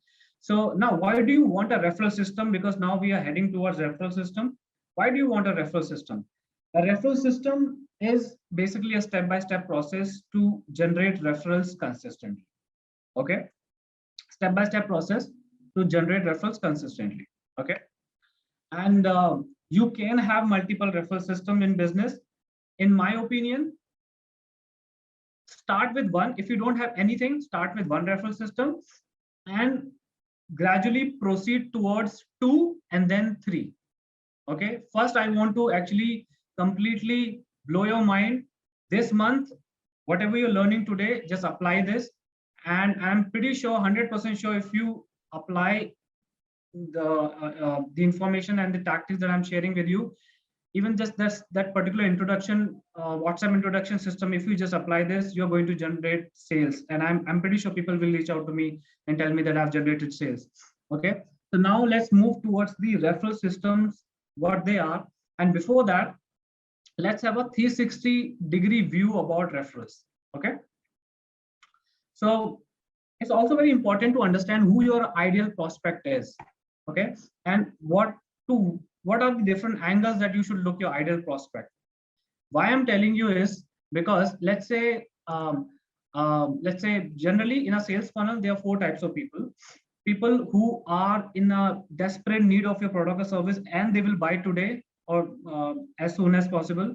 So now, why do you want a referral system? Because now we are heading towards referral system. Why do you want a referral system? A referral system is basically a step-by-step process to generate referrals consistently. Okay, step-by-step process to generate referrals consistently. Okay, and you can have multiple referral system in business. In my opinion, start with one. If you don't have anything, start with one referral system and gradually proceed towards 2 and then 3. Okay, first I want to actually completely blow your mind. This month, whatever you're learning today, just apply this, and I'm pretty sure, 100% sure, if you apply the information and the tactics that I'm sharing with you, even just that particular introduction, WhatsApp introduction system, if you just apply this, you're going to generate sales. And I'm pretty sure people will reach out to me and tell me that I've generated sales. Okay, so now let's move towards the referral systems, what they are. And before that, let's have a 360-degree view about referrals. Okay, so it's also very important to understand who your ideal prospect is. Okay, and what are the different angles that you should look your ideal prospect. Why I'm telling you is because let's say generally in a sales funnel, there are 4 types of people. People who are in a desperate need of your product or service and they will buy today or as soon as possible.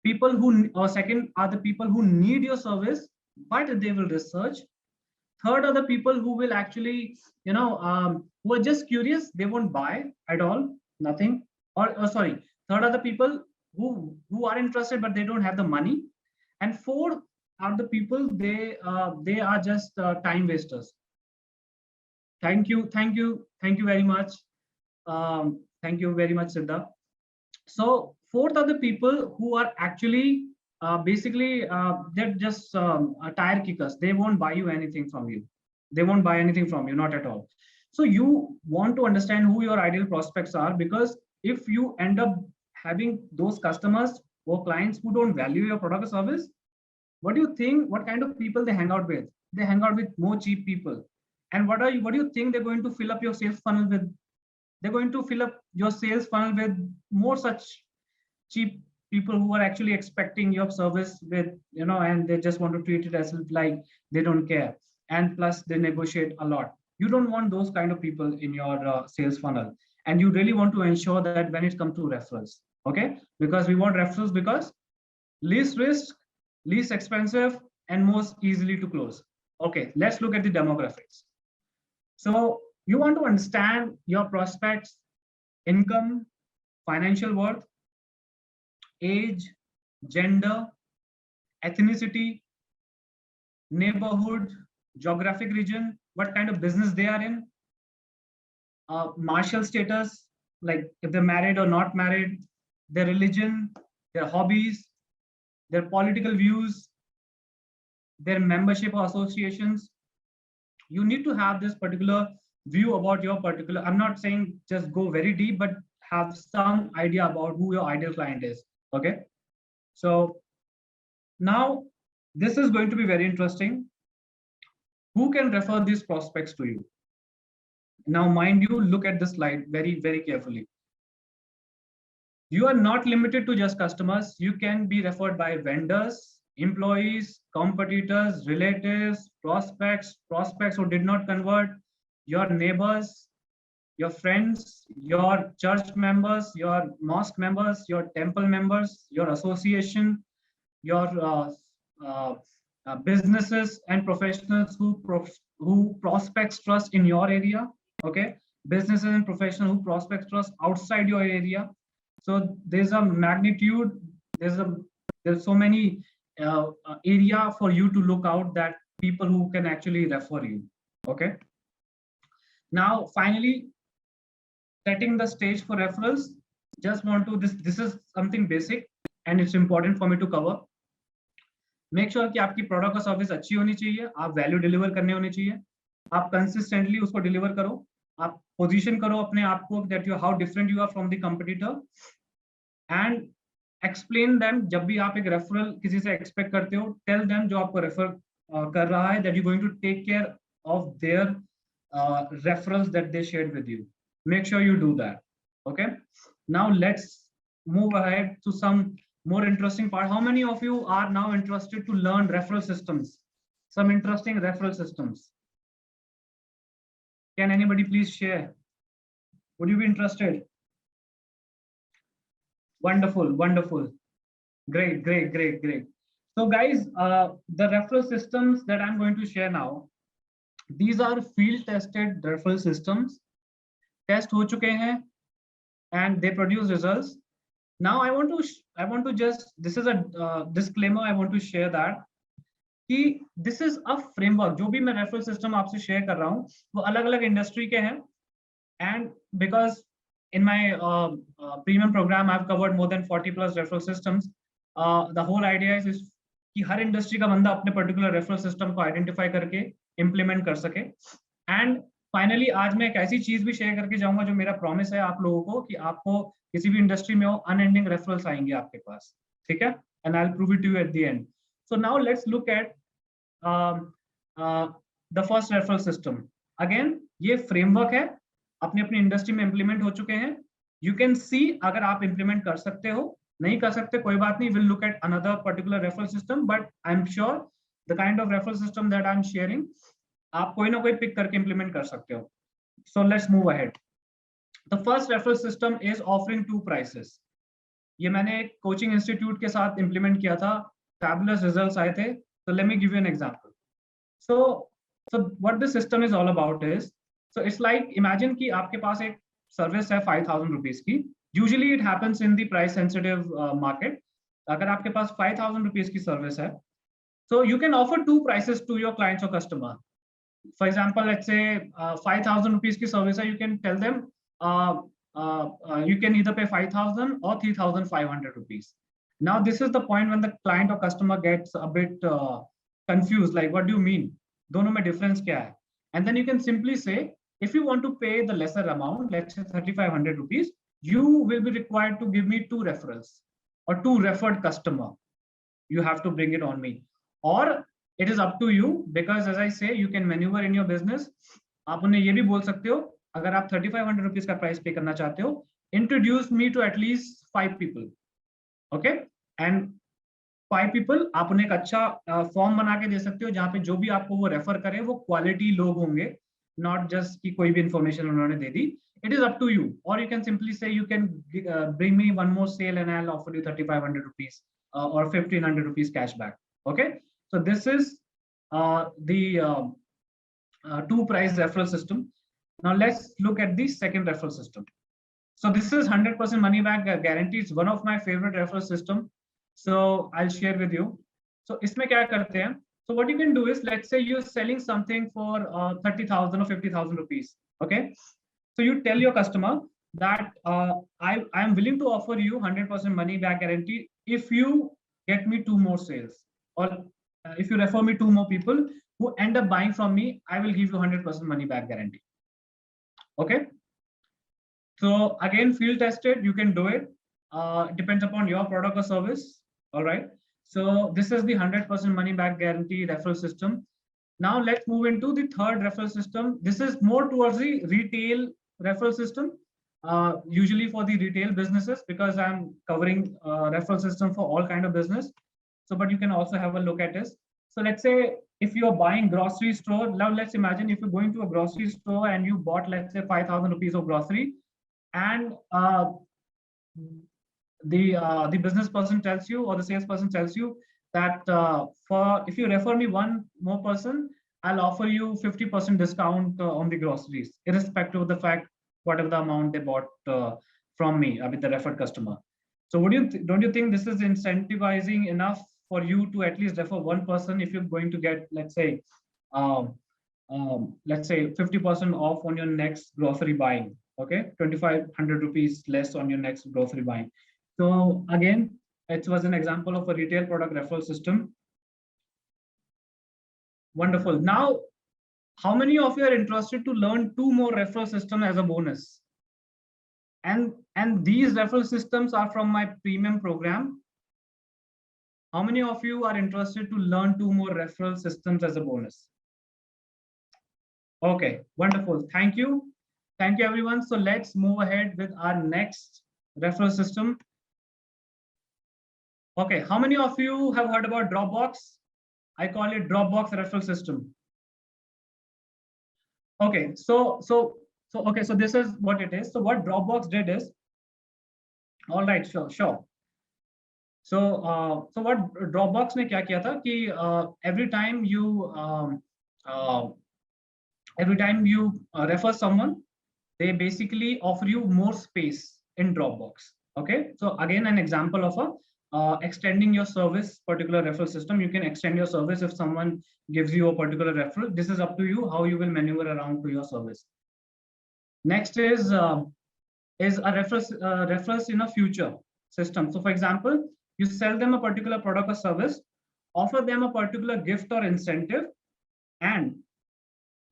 People who, or second, are the people who need your service, but they will research. Third are the people who will actually, who are just curious, they won't buy at all, nothing. Or sorry, third are the people who are interested, but they don't have the money. And fourth are the people, they are just time wasters. Thank you very much. Thank you very much, Siddha. So fourth are the people who are actually basically they're just tire kickers. They won't buy you anything from you. They won't buy anything from you, not at all. So you want to understand who your ideal prospects are, because if you end up having those customers or clients who don't value your product or service, what do you think? What kind of people they hang out with? They hang out with more cheap people. And what do you think they're going to fill up your sales funnel with? they're going to fill up your sales funnel with more such cheap people who are actually expecting your service with, you know, and they just want to treat it as like they don't care, and plus they negotiate a lot. You don't want those kind of people in your sales funnel, and you really want to ensure that when it comes to referrals, okay, because we want referrals because least risk, least expensive, and most easily to close. Okay, let's look at the demographics. So you want to understand your prospects income, financial worth, age, gender, ethnicity, neighborhood, geographic region, what kind of business they are in, marital status, like if they're married or not married, their religion, their hobbies, their political views, their membership or associations. You need to have this particular view about your particular, I'm not saying just go very deep, but have some idea about who your ideal client is. Okay. So now this is going to be very interesting. Who can refer these prospects to you? Now, mind you, look at the slide very, very carefully. You are not limited to just customers. You can be referred by vendors, employees, competitors, relatives, prospects who did not convert, your neighbors, your friends, your church members, your mosque members, your temple members, your association, your businesses and professionals who prospects trust in your area. Okay, businesses and professionals who prospects trust outside your area. So there's a magnitude, there's so many area for you to look out, that people who can actually refer you. Okay, now finally, setting the stage for referrals, just want to this is something basic and it's important for me to cover. Make sure कि आपकी product और service अच्छी होनी चाहिए, आप value deliver करने होने चाहिए, आप कंसिस्टेंटली उसको डिलीवर करो, आप पोजीशन करो अपने आप को that you how different you are from the competitor, and explain them. जब भी आप एक रेफरल किसी से एक्सपेक्ट करते हो, टेल देम जो आपको रेफर कर रहा है that you going to take care of their referrals that they shared with you. Make sure you do that. Okay, now let's move ahead to some more interesting part. How many of you are now interested to learn referral systems? Some interesting referral systems. Can anybody please share? Would you be interested? Wonderful, wonderful. Great, great, great, great. So guys, the referral systems that I'm going to share now, these are field tested referral systems. Test ho chuke hain and they produce results. Now I want to just, this is a disclaimer I want to share that कि this is a framework. जो भी मैं referral system आपसे share कर रहा हूँ वो अलग अलग industry के हैं, and because in my premium program I've covered more than 40 plus referral systems. The whole idea is कि हर industry का बंदा अपने particular referral system को identify करके implement कर सके. And फाइनली आज मैं एक ऐसी चीज भी शेयर करके जाऊंगा जो मेरा प्रॉमिस है आप लोगों को कि आपको किसी भी इंडस्ट्री में हो अनएंडिंग रेफरल्स आएंगे आपके पास, ठीक है, and I will prove it to you at the end. So now let's look at the first referral system. Again ये फ्रेमवर्क है, अपनी अपनी इंडस्ट्री में इंप्लीमेंट हो चुके हैं. यू कैन सी अगर आप इंप्लीमेंट कर सकते हो, नहीं कर सकते कोई बात नहीं, will look at another particular referral system, but I am sure the kind of referral system that I am sharing आप कोई ना कोई पिक करके इंप्लीमेंट कर सकते हो. So let's move ahead. The first referral system is offering two prices. ये मैंने एक कोचिंग इंस्टीट्यूट के साथ इंप्लीमेंट किया था, फैबुलस रिजल्ट्स आए थे. So let me give you an example. So what this system is all about is, so it's like imagine कि आपके पास एक सर्विस है 5000 रुपीज की. Usually it happens in the price sensitive market. अगर आपके पास 5000 rupees की सर्विस है, so you can offer two prices to your clients or customer. For example, let's say 5,000 rupees ki service hai, you can tell them you can either pay 5,000 or 3,500 rupees. Now this is the point when the client or customer gets a bit confused, like what do you mean, dono mein difference kya hai? And then you can simply say, if you want to pay the lesser amount, let's say 3,500 rupees, you will be required to give me 2 referrals or 2 referred customer. You have to bring it on me, or it is up to you, because as I say, you can maneuver in your business. आप उन्हें ये भी बोल सकते हो अगर आप 3500 rupees का प्राइस पे करना चाहते हो, introduce me to at least 5 people, okay, and 5 people आप उन्हें एक अच्छा फॉर्म बना के दे सकते हो जहां पे जो भी आपको वो रेफर करे वो क्वालिटी लोग होंगे, नॉट जस्ट कि कोई भी इंफॉर्मेशन उन्होंने दे दी. It is up to you, or you can simply say you can bring me one more sale and I'll offer you 3500 rupees or 1500 rupees cash back. Okay, so this is the two price referral system. Now let's look at the second referral system. So this is 100% money back guarantee. It's one of my favorite referral system. So I'll share with you. So इसमें क्या करते हैं? So what you can do is, let's say you're selling something for 30,000 or 50,000 rupees. Okay. So you tell your customer that I am willing to offer you 100% money back guarantee if you get me 2 more sales, or if you refer me 2 more people who end up buying from me, I will give you 100% money back guarantee. Okay. So again, field tested, you can do it. Depends upon your product or service. All right. So this is the 100% money back guarantee referral system. Now let's move into the third referral system. This is more towards the retail referral system, usually for the retail businesses, because I'm covering referral system for all kind of business. So, but you can also have a look at this. So let's say if you're buying grocery store, now let's imagine if you're going to a grocery store and you bought, let's say 5,000 rupees of grocery, and the business person tells you, or the salesperson tells you that for if you refer me one more person, I'll offer you 50% discount on the groceries, irrespective of the fact whatever the amount they bought from me with the referred customer. So would you don't you think this is incentivizing enough for you to at least refer one person if you're going to get, let's say 50% off on your next grocery buying? Okay, 2,500 rupees less on your next grocery buying. So again, it was an example of a retail product referral system. Wonderful. Now, how many of you are interested to learn 2 more referral system as a bonus? And these referral systems are from my premium program. How many of you are interested to learn 2 more referral systems as a bonus? Okay, wonderful. Thank you. Thank you, everyone. So let's move ahead with our next referral system. Okay, how many of you have heard about Dropbox? I call it Dropbox referral system. Okay, so this is what it is. So what Dropbox did is, all right, sure. So what Dropbox ने क्या किया था कि every time you refer someone, they basically offer you more space in Dropbox. Okay, so again, an example of a extending your service particular referral system. You can extend your service if someone gives you a particular referral. This is up to you how you will maneuver around to your service. Next is a referrals in a future system. So for example, you sell them a particular product or service, offer them a particular gift or incentive, and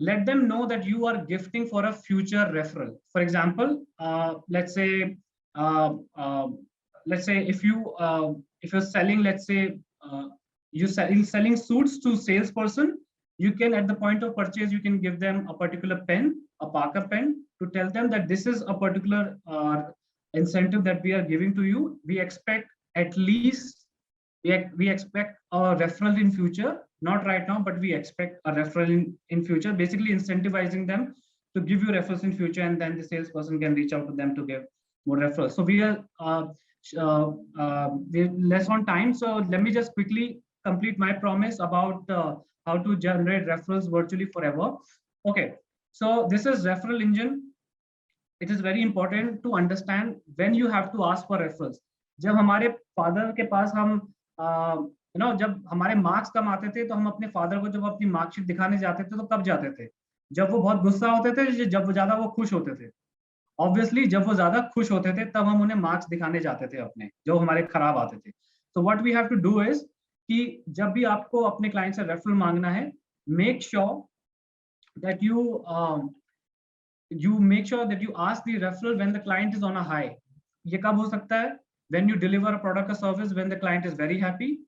let them know that you are gifting for a future referral. For example, let's say if you're selling, let's say you're selling suits to salesperson, you can, at the point of purchase, you can give them a particular pen, a Parker pen, to tell them that this is a particular incentive that we are giving to you. We expect at least we expect a referral in future, not right now, but we expect a referral in future, basically incentivizing them to give you referrals in future, and then the salesperson can reach out to them to give more referrals. So we are we're less on time, so let me just quickly complete my promise about how to generate referrals virtually forever. Okay, so this is referral engine. It is very important to understand when you have to ask for referrals. जब हमारे father के पास हम जब हमारे marks कम आते थे तो हम अपने फादर को जब अपनी मार्कशीट दिखाने जाते थे तो कब जाते थे? जब वो बहुत गुस्सा होते थे, जब वो ज्यादा वो खुश होते थे। ऑब्वियसली जब वो ज्यादा खुश होते थे तब हम उन्हें मार्क्स दिखाने जाते थे अपने, जो हमारे खराब आते थे। तो what we have to do is कि जब भी आपको अपने क्लाइंट से रेफरल मांगना है, make sure that you make sure that you ask the referral when the client is on a high. ये कब हो सकता है? When you deliver a product or service when the client is very happy,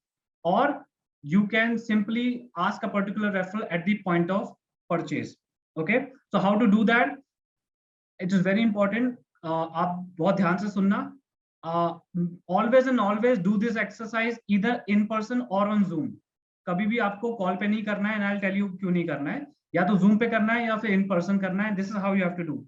or you can simply ask a particular referral at the point of purchase. Okay, so how to do that? It is very important, आप बहुत ध्यान से सुनना. Always and always do this exercise either in person और on Zoom. कभी भी आपको call पे नहीं करना है, and I will tell you क्यों नहीं करना है. या तो जूम पे करना है या फिर इन पर्सन करना है. This is how you have to do.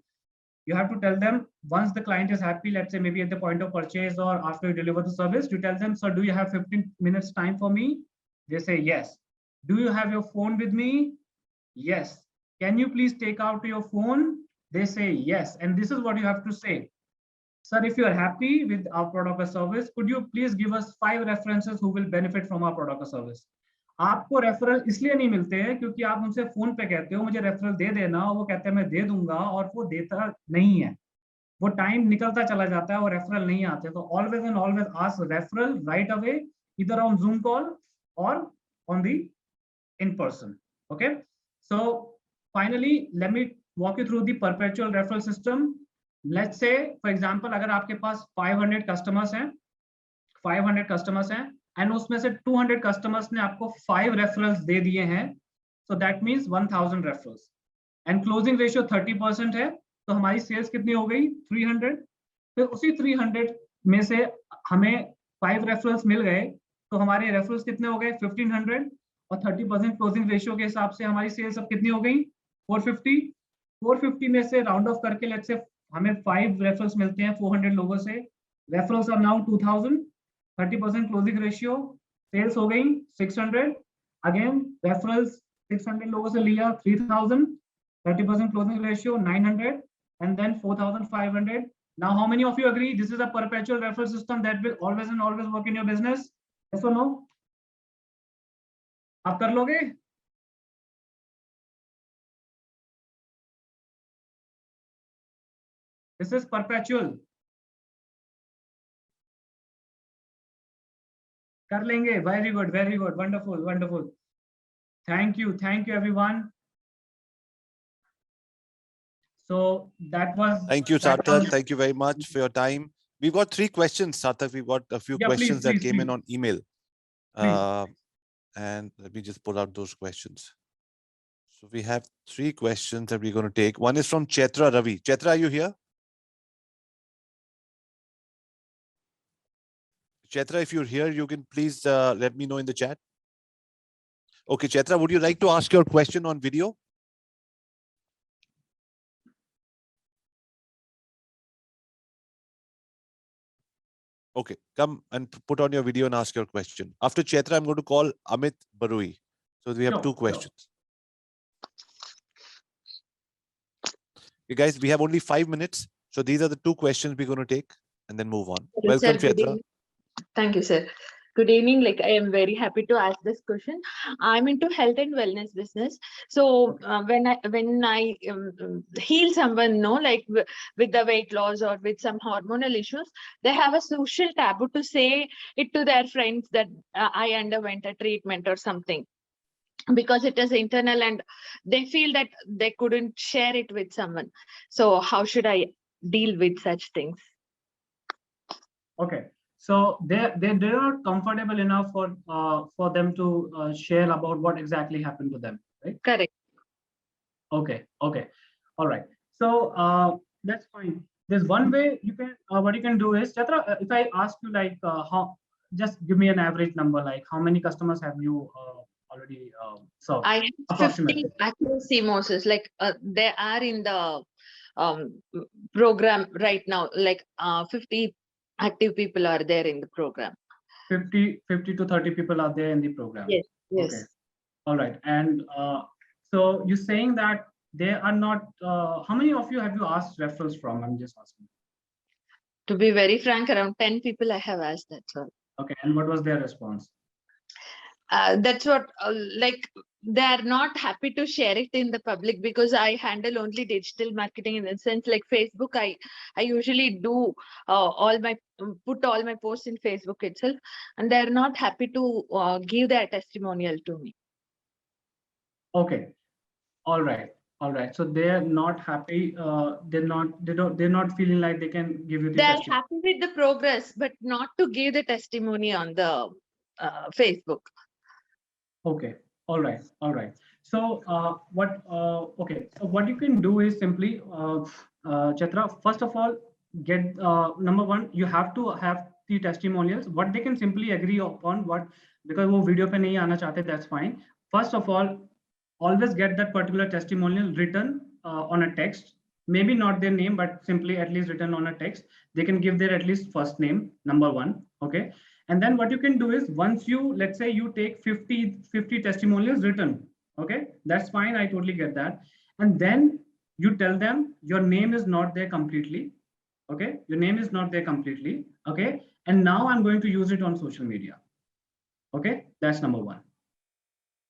You have to tell them once the client is happy, let's say maybe at the point of purchase or after you deliver the service, you tell them, sir, do you have 15 minutes time for me? They say yes. Do you have your phone with me? Yes. Can you please take out your phone? They say yes. And this is what you have to say. Sir, if you are happy with our product or service, could you please give us 5 references who will benefit from our product or service? आपको referral इसलिए नहीं मिलते हैं क्योंकि आप उनसे phone पे कहते हो मुझे रेफरल दे देना, वो कहते हैं मैं दे दूंगा, और वो देता नहीं है. वो टाइम निकलता चला जाता है और रेफरल नहीं आते. तो always and always ask referral right away, इधर ऑन जूम कॉल और on the in person. Okay, so finally let me walk you through the perpetual referral system. Let's say for example अगर आपके पास 500 customers हैं, 500 customers हैं and उसमें से 200 customers ने आपको 5 referrals दे दिए हैं, so that means 1000 referrals and closing ratio 30% है. तो हमारी सेल्स कितनी हो गई? 300. फिर उसी 300 में से हमें 5 रेफरल्स मिल गए, तो हमारे रेफरल्स कितने हो गए? 1500. और 30% क्लोजिंग रेशियो के हिसाब से हमारी सेल्स अब कितनी हो गई? 450. 450 में से राउंड ऑफ करके लेट्स से हमें 5 रेफरल्स मिलते हैं 400 लोगों से. Referrals are now 2000. 30% closing ratio, sales हो गई 600. अगेन रेफरल्स 600 लोगों से लिया 3000. 30% closing ratio 900, and then 4500. Now how many of you agree this is a perpetual referral system that will always and always work in your business? Yes or no? आप कर लोगे? This is perpetual. कर लेंगे. Very good, very good, wonderful, wonderful. Thank you everyone. So that was. Thank you, Sarthok. Thank you very much for your time. We've got 3 questions, Sarthok. We've got a few questions that came in on email. And let me just pull out those questions. So we have 3 questions that we're going to take. One is from Chetra Ravi. Chetra, are you here? Chetra, if you're here, you can please let me know in the chat. Okay, Chetra, would you like to ask your question on video? Okay, come and put on your video and ask your question. After Chetra, I'm going to call Amit Barui. So we have 2 questions. Okay, guys, we have only 5 minutes. So these are the 2 questions we're going to take and then move on. Hello, welcome, sir. Chetra. Thank you, sir. Good evening. Like, I am very happy to ask this question. I'm into health and wellness business. So when I heal someone, no, like with the weight loss or with some hormonal issues, they have a social taboo to say it to their friends that I underwent a treatment or something, because it is internal and they feel that they couldn't share it with someone. So how should I deal with such things? Okay. So they're not comfortable enough for them to share about what exactly happened to them, right? Correct. Okay. Okay. All right. So that's fine. There's one way you can. What you can do is, Chatra, if I ask you like how, just give me an average number, like how many customers have you already served? I have 50 active CMOSs. Like they are in the program right now. Like 50 active people are there in the program. 50 to 30 people are there in the program. Yes. Yes. Okay. All right. And so you're saying that they are not. How many of you have you asked referrals from? I'm just asking. To be very frank, around 10 people I have asked. That's all. Okay. And what was their response? That's what like they are not happy to share it in the public, because I handle only digital marketing in the sense like Facebook. I usually do put all my posts in Facebook itself, and they are not happy to give their testimonial to me. Okay. All right. All right. So they're not happy. They're not feeling like they can give you the They're happy with the progress, but not to give the testimony on the Facebook. Okay. All right. All right. So okay. So what you can do is simply Chitra, first of all, get number one, you have to have the testimonials. What they can simply agree upon, what because वो video पे नहीं आना चाहते, that's fine. First of all, always get that particular testimonial written on a text. Maybe not their name, but simply at least written on a text. They can give their at least first name, number one. Okay. And then what you can do is once you, let's say you take 50 testimonials written. Okay. That's fine. I totally get that. And then you tell them your name is not there completely. Okay. Your name is not there completely. Okay. And now I'm going to use it on social media. Okay. That's number one.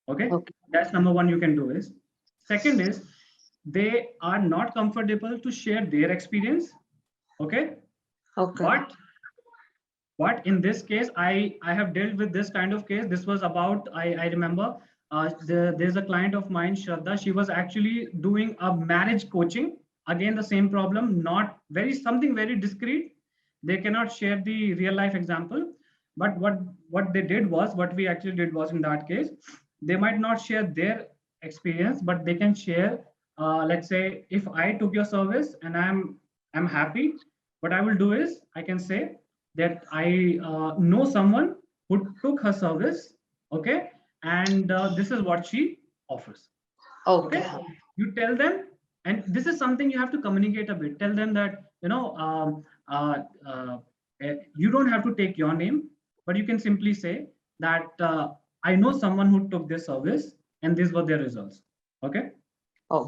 Okay. That's number one you can do is. Second is they are not comfortable to share their experience. Okay. But in this case, I have dealt with this kind of case. This was about, I remember there's a client of mine, Shraddha. She was actually doing a marriage coaching. Again, the same problem, not something very discreet. They cannot share the real life example. But what they did was, what we actually did was in that case, they might not share their experience, but they can share, let's say, if I took your service and I'm happy, what I will do is I can say that I know someone who took her service, okay, and this is what she offers. Okay, you tell them, and this is something you have to communicate a bit. Tell them that you don't have to take your name, but you can simply say that I know someone who took this service, and these were their results. Okay,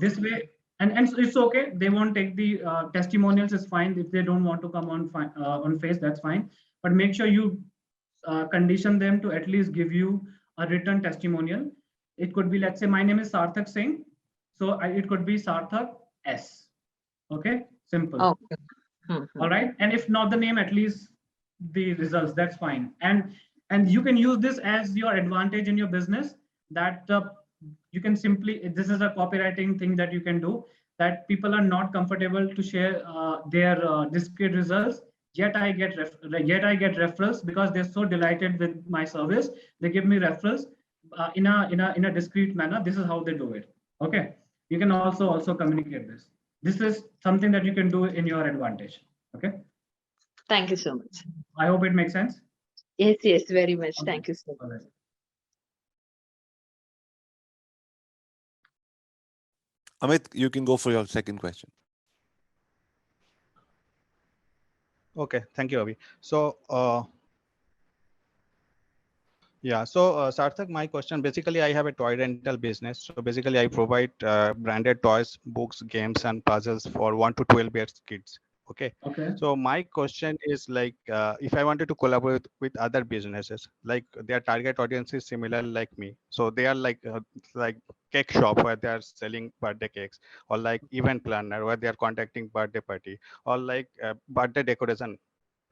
this way, and so it's okay. They won't take the testimonials. It's fine if they don't want to come on face. That's fine. But make sure you condition them to at least give you a written testimonial. It could be, let's say, my name is Sarthok Singh, so it could be Sarthok S. Okay, simple. All right, and if not the name, at least the results. That's fine. And you can use this as your advantage in your business. That you can simply, this is a copywriting thing that you can do, that people are not comfortable to share their discrete results, yet I get referrals because they're so delighted with my service. They give me referrals in a discrete manner. This is how they do it. Okay, you can also communicate this. This is something that you can do in your advantage. Okay, thank you so much. I hope it makes sense. Yes, very much. Okay. Thank you so much. Amit, you can go for your second question. Okay, thank you, Avi. So, yeah, so Sarthak, my question, basically I have a toy rental business. So basically I provide branded toys, books, games, and puzzles for 1 to 12 years kids. Okay. So my question is like, if I wanted to collaborate with other businesses, like their target audience is similar like me. So they are like cake shop where they are selling birthday cakes, or like event planner where they are contacting birthday party, or like birthday decoration,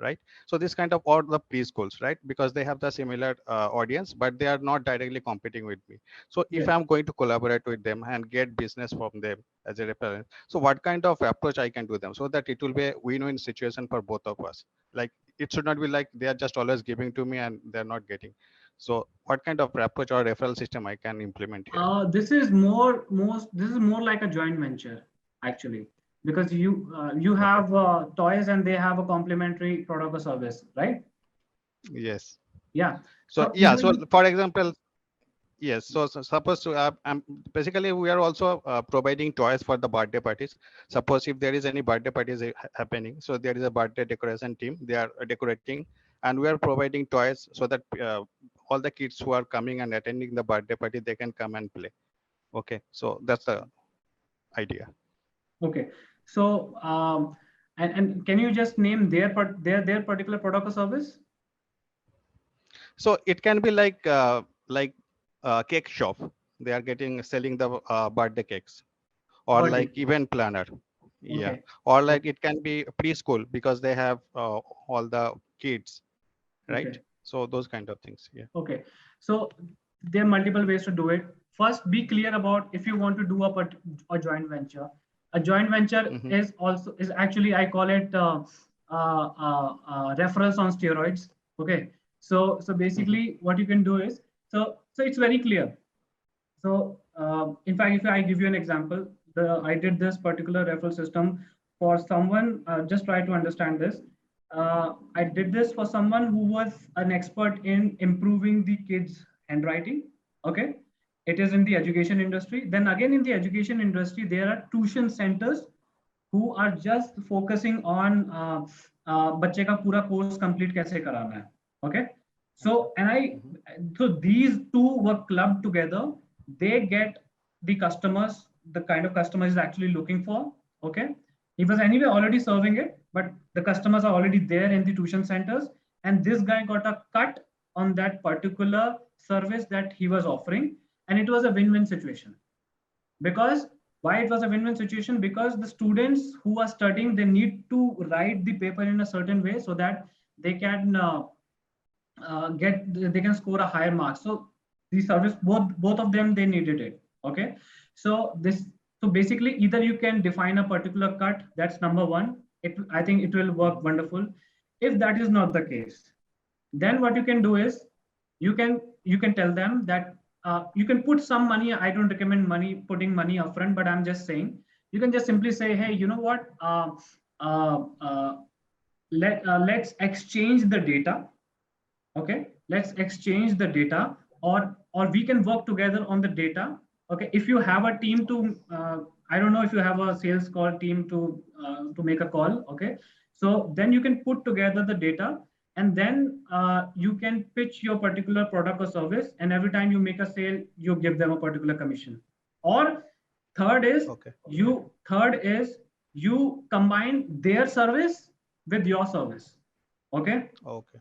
right? So this kind of, or the preschools, right? Because they have the similar audience, but they are not directly competing with me. So if I'm going to collaborate with them and get business from them as a reference, so what kind of approach I can do them so that it will be a win-win situation for both of us? Like it should not be like they are just always giving to me and they're not getting. So what kind of approach or referral system I can implement here? This is more like a joint venture actually, because you have toys and they have a complementary product or service, right? Yes. Yeah. So yeah. So for example, yes. So suppose basically we are also providing toys for the birthday parties. Suppose if there is any birthday parties happening, so there is a birthday decoration team. They are decorating, and we are providing toys so that all the kids who are coming and attending the birthday party, they can come and play. Okay. So that's the idea. Okay. So and can you just name their particular product or service? So it can be like cake shop. They are selling the birthday cakes, or like event planner. Yeah. Or like it can be preschool because they have all the kids, right? So those kind of things. Yeah. Okay. So there are multiple ways to do it. First, be clear about if you want to do a joint venture. A joint venture is actually, I call it referrals on steroids. Okay. So basically what you can do is, so it's very clear. So in fact, if I give you an example, I did this particular referral system for someone, just try to understand this. I did this for someone who was an expert in improving the kids' handwriting. Okay. It is in the education industry. Then again, in the education industry, there are tuition centers who are just focusing on बच्चे का पूरा course complete कैसे कराना है. Okay. So these two were clubbed together. They get the customers, the kind of customers is actually looking for. Okay. He was anyway already serving it, but the customers are already there in the tuition centers, and this guy got a cut on that particular service that he was offering, and it was a win-win situation. Because why it was a win-win situation? Because the students who are studying, they need to write the paper in a certain way so that they can they can score a higher mark. So the service, both of them, they needed it. Okay. So basically, either you can define a particular cut, that's number one. I think it will work wonderful. If that is not the case, then what you can do is you can tell them that you can put some money. I don't recommend putting money upfront, but I'm just saying you can just simply say, hey, you know what, uh, uh, let's exchange the data. Okay, let's exchange the data, or we can work together on the data. Okay, if you have a team to I don't know if you have a sales call team to make a call. Okay, so then you can put together the data, and then you can pitch your particular product or service, and every time you make a sale, you give them a particular commission. Or third is you combine their service with your service. Okay. Okay.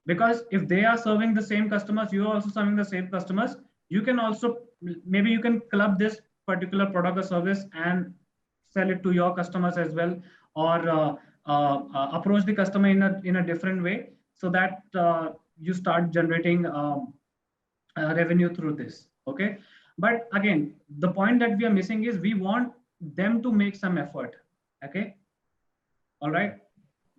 Because if they are serving the same customers, you are also serving the same customers, you can also, maybe you can club this particular product or service and sell it to your customers as well, or approach the customer in a different way, so that you start generating revenue through this. Okay. But again, the point that we are missing is we want them to make some effort. Okay. All right.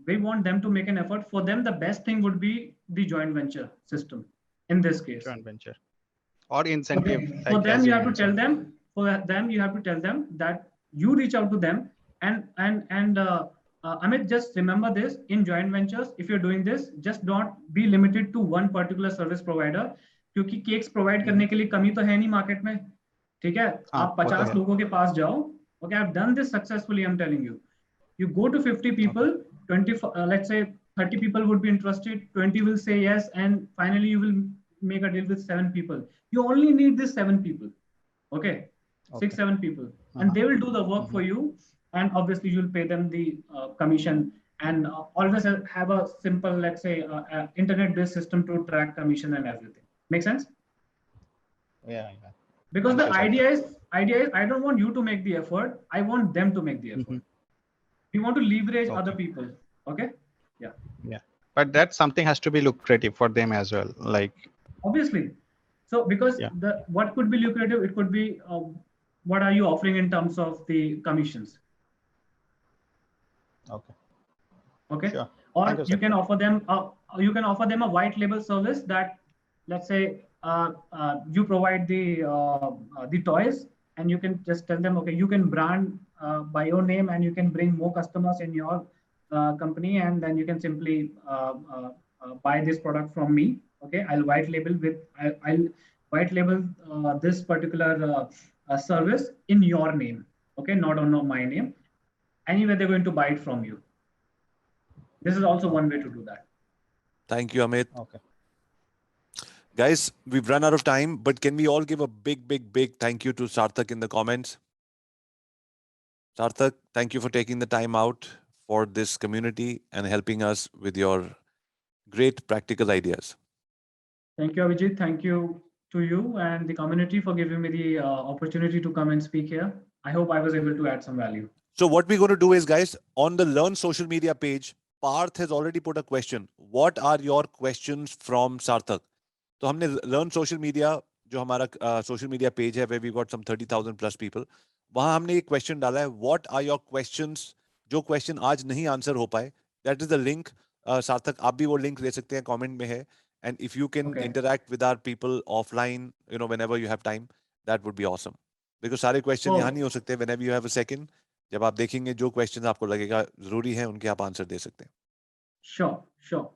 We want them to make an effort. For them, the best thing would be the joint venture system in this case. Joint venture or incentive. For them, you have to tell them. For them, you have to tell them that you reach out to them, and Amit, just remember this: in joint ventures, if you're doing this, just don't be limited to one particular service provider, क्योंकि cakes provide करने के लिए कमी तो है नहीं market में. ठीक है, आप 50 लोगों के पास जाओ. Okay, I've done this successfully. I'm telling you. You go to 50 people, 20, let's say 30 people would be interested, 20 will say yes, and finally you will make a deal with 7 people. You only need these 7 people. Okay, 6-7 people, and they will do the work for you, and obviously you'll pay them the commission, and always have a simple, let's say, internet-based system to track commission and everything. Make sense? Yeah. Because the idea is I don't want you to make the effort. I want them to make the effort. We want to leverage other people. Okay. Yeah. But that something has to be lucrative for them as well. Like obviously. So because what could be lucrative? It could be what are you offering in terms of the commissions? Okay. Sure. Or you can offer them a white label service that, let's say, you provide the toys, and you can just tell them, okay, you can brand by your name, and you can bring more customers in your company, and then you can simply buy this product from me. Okay, I'll white label this particular service in your name. Okay, not on my name. Anyway, they're going to buy it from you. This is also one way to do that. Thank you, Amit. Okay. Guys, we've run out of time, but can we all give a big thank you to Sarthok in the comments? Sarthok, thank you for taking the time out for this community and helping us with your great practical ideas. Thank you, Avijit. Thank you to you and the community for giving me the opportunity to come and speak here. I hope I was able to add some value. So what we're going to do is, guys, on the Learn Social Media page, Parth has already put a question. What are your questions from Sarthok? तो हमने Learn Social Media, जो हमारा social media page है, where we've got some 30,000 plus people, वहाँ हमने एक question डाला है. What are your questions? जो question आज नहीं answer हो पाए, that is the link. Sarthok, आप भी वो link ले सकते हैं, comment में है. And if you can interact with our people offline, whenever you have time, that would be awesome. Because सारे question यहाँ नहीं हो सकते. Whenever you have a second, जब आप देखेंगे जो क्वेश्चन आपको लगेगा जरूरी है उनके आप आंसर दे सकते हैं. Sure.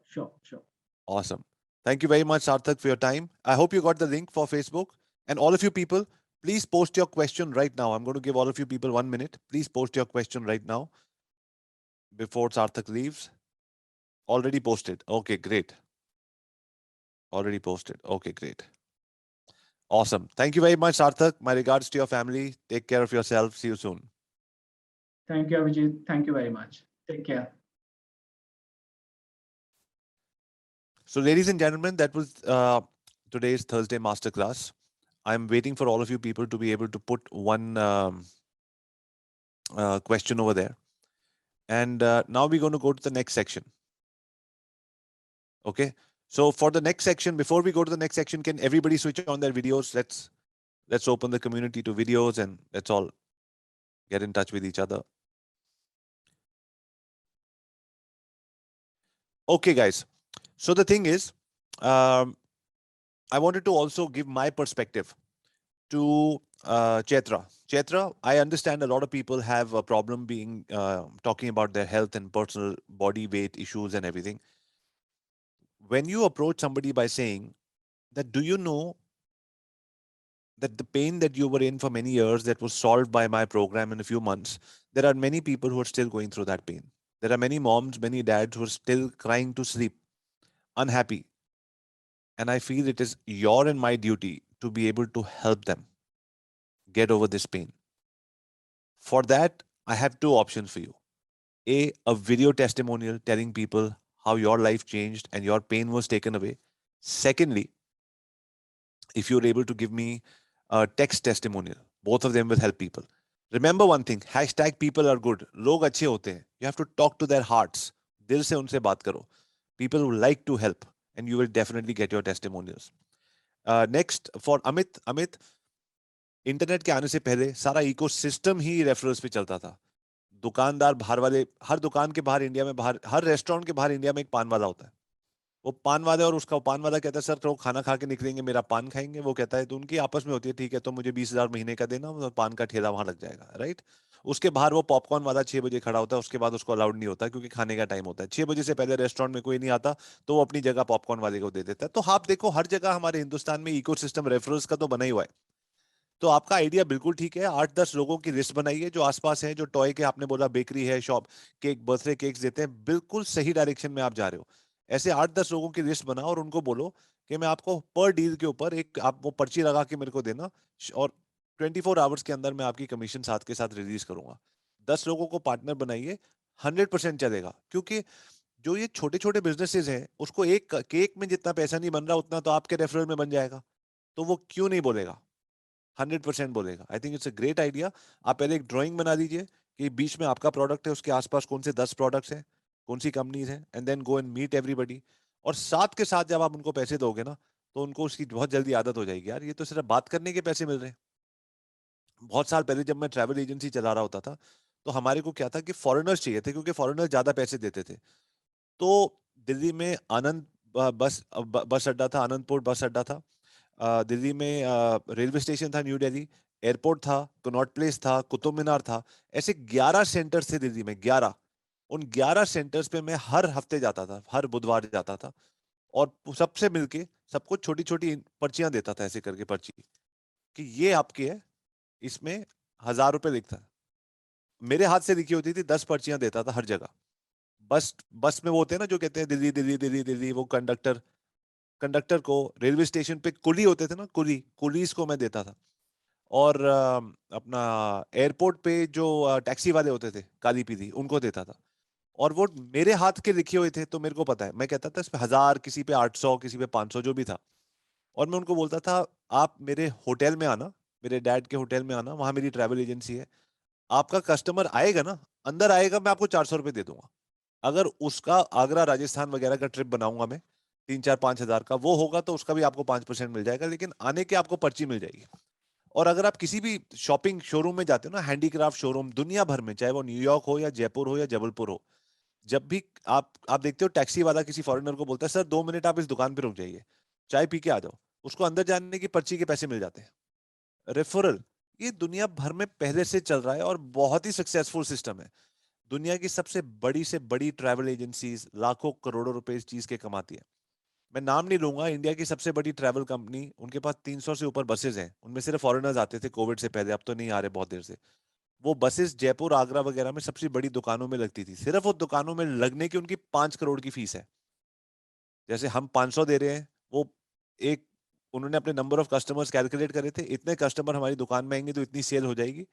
Awesome. Thank you very much, Sarthak, for your time. I hope you got the link for Facebook. And all of you people, please post your question right now. I'm going to give all of you people 1 minute. Please post your question right now before Sarthak leaves. Already posted. Okay, great. Already posted. Okay, great. Awesome. Thank you very much, Sarthak. My regards to your family. Take care of yourself. See you soon. Thank you, Abhijit. Thank you very much. Take care. So, ladies and gentlemen, that was today's Thursday masterclass. I'm waiting for all of you people to be able to put one question over there. And now we're going to go to the next section. Okay. So for the next section, before we go to the next section, can everybody switch on their videos? Let's open the community to videos and let's all get in touch with each other. Okay, guys. So the thing is, I wanted to also give my perspective to Chetra. Chetra, I understand a lot of people have a problem being talking about their health and personal body weight issues and everything. When you approach somebody by saying that, do you know that the pain that you were in for many years that was solved by my program in a few months, there are many people who are still going through that pain. There are many moms, many dads who are still crying to sleep, unhappy. And I feel it is your and my duty to be able to help them get over this pain. For that, I have two options for you. A video testimonial telling people how your life changed and your pain was taken away. Secondly, if you're able to give me a text testimonial, both of them will help people. Remember one thing, hashtag people are good. लोग अच्छे होते हैं. You have to talk to their hearts. दिल से उनसे बात करो. People who like to help and you will definitely get your testimonials. Next for Amit. Amit, internet के आने से पहले सारा इकोसिस्टम ही रेफरल्स पे चलता था. दुकानदार बाहर वाले, हर दुकान के बाहर इंडिया में, बाहर हर रेस्टोरेंट के बाहर इंडिया में एक पान वाला होता है. वो पान वाला और उसका पान वाला कहता है सर तो खाना खा के निकलेंगे, मेरा पान खाएंगे. वो कहता है तो उनकी आपस में होती है, ठीक है तो मुझे 20,000 महीने का देना, तो पान का ठेला वहां लग जाएगा. राइट. उसके बाहर वो पॉपकॉर्न वाला 6 बजे खड़ा होता है. उसके बाद उसको अलाउड नहीं होता क्योंकि खाने का टाइम होता है. 6 बजे से पहले रेस्टोरेंट में कोई नहीं आता तो वो अपनी जगह पॉपकॉर्न वाले को दे देता है. तो आप देखो हर जगह हमारे हिंदुस्तान में इकोसिस्टम रेफरल्स का तो बना ही हुआ है. तो आपका आइडिया बिल्कुल ठीक है. 8-10 लोगों की लिस्ट बनाइए जो आसपास हैं, जो टॉय के आपने बोला बेकरी है, शॉप केक, बर्थडे केक्स देते हैं. बिल्कुल सही डायरेक्शन में आप जा रहे हो. ऐसे 8-10 लोगों की लिस्ट बनाओ और उनको बोलो कि मैं आपको पर डील के ऊपर एक आप वो पर्ची लगा के मेरे को देना और 24 आवर्स के अंदर मैं आपकी कमीशन साथ के साथ रिलीज करूंगा. 10 लोगों को पार्टनर बनाइए. 100% चलेगा. क्योंकि जो ये छोटे छोटे बिजनेसेस हैं उसको एक केक में जितना पैसा नहीं बन रहा उतना तो आपके रेफरल में बन जाएगा. तो वो क्यों नहीं बोलेगा? 100% बोलेगा. I think it's a great idea. आप पहले एक ड्राइंग बना दीजिए कि बीच में आपका प्रोडक्ट है, उसके आसपास कौन से 10 प्रोडक्ट्स हैं, कौन सी कंपनीज हैं, and then go and meet everybody. और साथ के साथ जब आप उनको पैसे दोगे ना तो उनको उसकी बहुत जल्दी आदत हो जाएगी, यार ये तो सिर्फ बात करने के पैसे मिल रहे हैं. बहुत साल पहले जब मैं ट्रैवल एजेंसी चला रहा होता था तो हमारे को क्या था कि फॉरेनर्स चाहिए थे क्योंकि फॉरेनर्स ज्यादा पैसे देते थे. तो दिल्ली में आनंद बस अड्डा था, आनंदपुर बस अड्डा था. दिल्ली में रेलवे स्टेशन था, न्यू दिल्ली एयरपोर्ट था, कनॉट प्लेस था, कुतुब मीनार था. ऐसे 11 सेंटर्स थे दिल्ली में, 11. उन 11 सेंटर्स पे मैं हर हफ्ते जाता था, हर बुधवार जाता था और सबसे मिलके सबको छोटी छोटी पर्चियां देता था, ऐसे करके पर्ची कि ये आपकी है, इसमें 1,000 रुपए लिखता. मेरे हाथ से लिखी होती थी, 10 पर्चियां देता था हर जगह. बस में वो होते हैं ना जो कहते हैं दिल्ली दिल्ली दिल्ली दिल्ली, वो कंडक्टर को, रेलवे स्टेशन पे कुली होते थे ना, कुलीस को मैं देता था. और अपना एयरपोर्ट पे जो टैक्सी वाले होते थे काली पीली, उनको देता था. और वो मेरे हाथ के लिखे हुए थे तो मेरे को पता है, मैं कहता था इस पे 1,000, किसी पे 800, किसी पे 500, जो भी था. और मैं उनको बोलता था आप मेरे होटल में आना, मेरे डैड के होटल में आना, वहां मेरी ट्रैवल एजेंसी है. आपका कस्टमर आएगा ना, अंदर आएगा, मैं आपको 400 रुपए दे दूंगा. अगर उसका आगरा राजस्थान वगैरह का ट्रिप बनाऊंगा मैं 3-4-5 हज़ार का, वो होगा तो उसका भी आपको 5% मिल जाएगा, लेकिन आने के आपको पर्ची मिल जाएगी. और अगर आप किसी भी शॉपिंग शोरूम में जाते हो ना, हैंडीक्राफ्ट शोरूम दुनिया भर में, चाहे वो न्यूयॉर्क हो या जयपुर हो या जबलपुर हो, जब भी आप देखते हो टैक्सी वाला किसी फॉरेनर को बोलता है सर 2 मिनट आप इस दुकान पे रुक जाइए, चाय पी के आ जाओ, उसको अंदर जाने की पर्ची के पैसे मिल जाते हैं. रेफरल, ये दुनिया भर में पहले से चल रहा है और बहुत ही सक्सेसफुल सिस्टम है। दुनिया की सबसे बड़ी से बड़ी ट्रैवल एजेंसीज लाखों करोड़ों रुपए इस चीज के कमाती है। मैं नाम नहीं लूंगा, इंडिया की सबसे बड़ी ट्रैवल कंपनी, उनके पास 300 से ऊपर बसेस हैं, उनमें सिर्फ फॉरेनर्स आते थे कोविड से पहले, अब तो नहीं आ रहे बहुत देर से। वो बसेस जयपुर आगरा वगैरह में सबसे बड़ी दुकानों में लगती थी, सिर्फ वो दुकानों में लगने की उनकी 5 करोड़ की फीस है। जैसे हम 500 दे रहे हैं, वो एक, उन्होंने अपने नंबर ऑफ कस्टमर्स कैलकुलेट करे थे, इतने कस्टमर हमारी दुकान में आएंगे तो इतनी सेल हो जाएगी,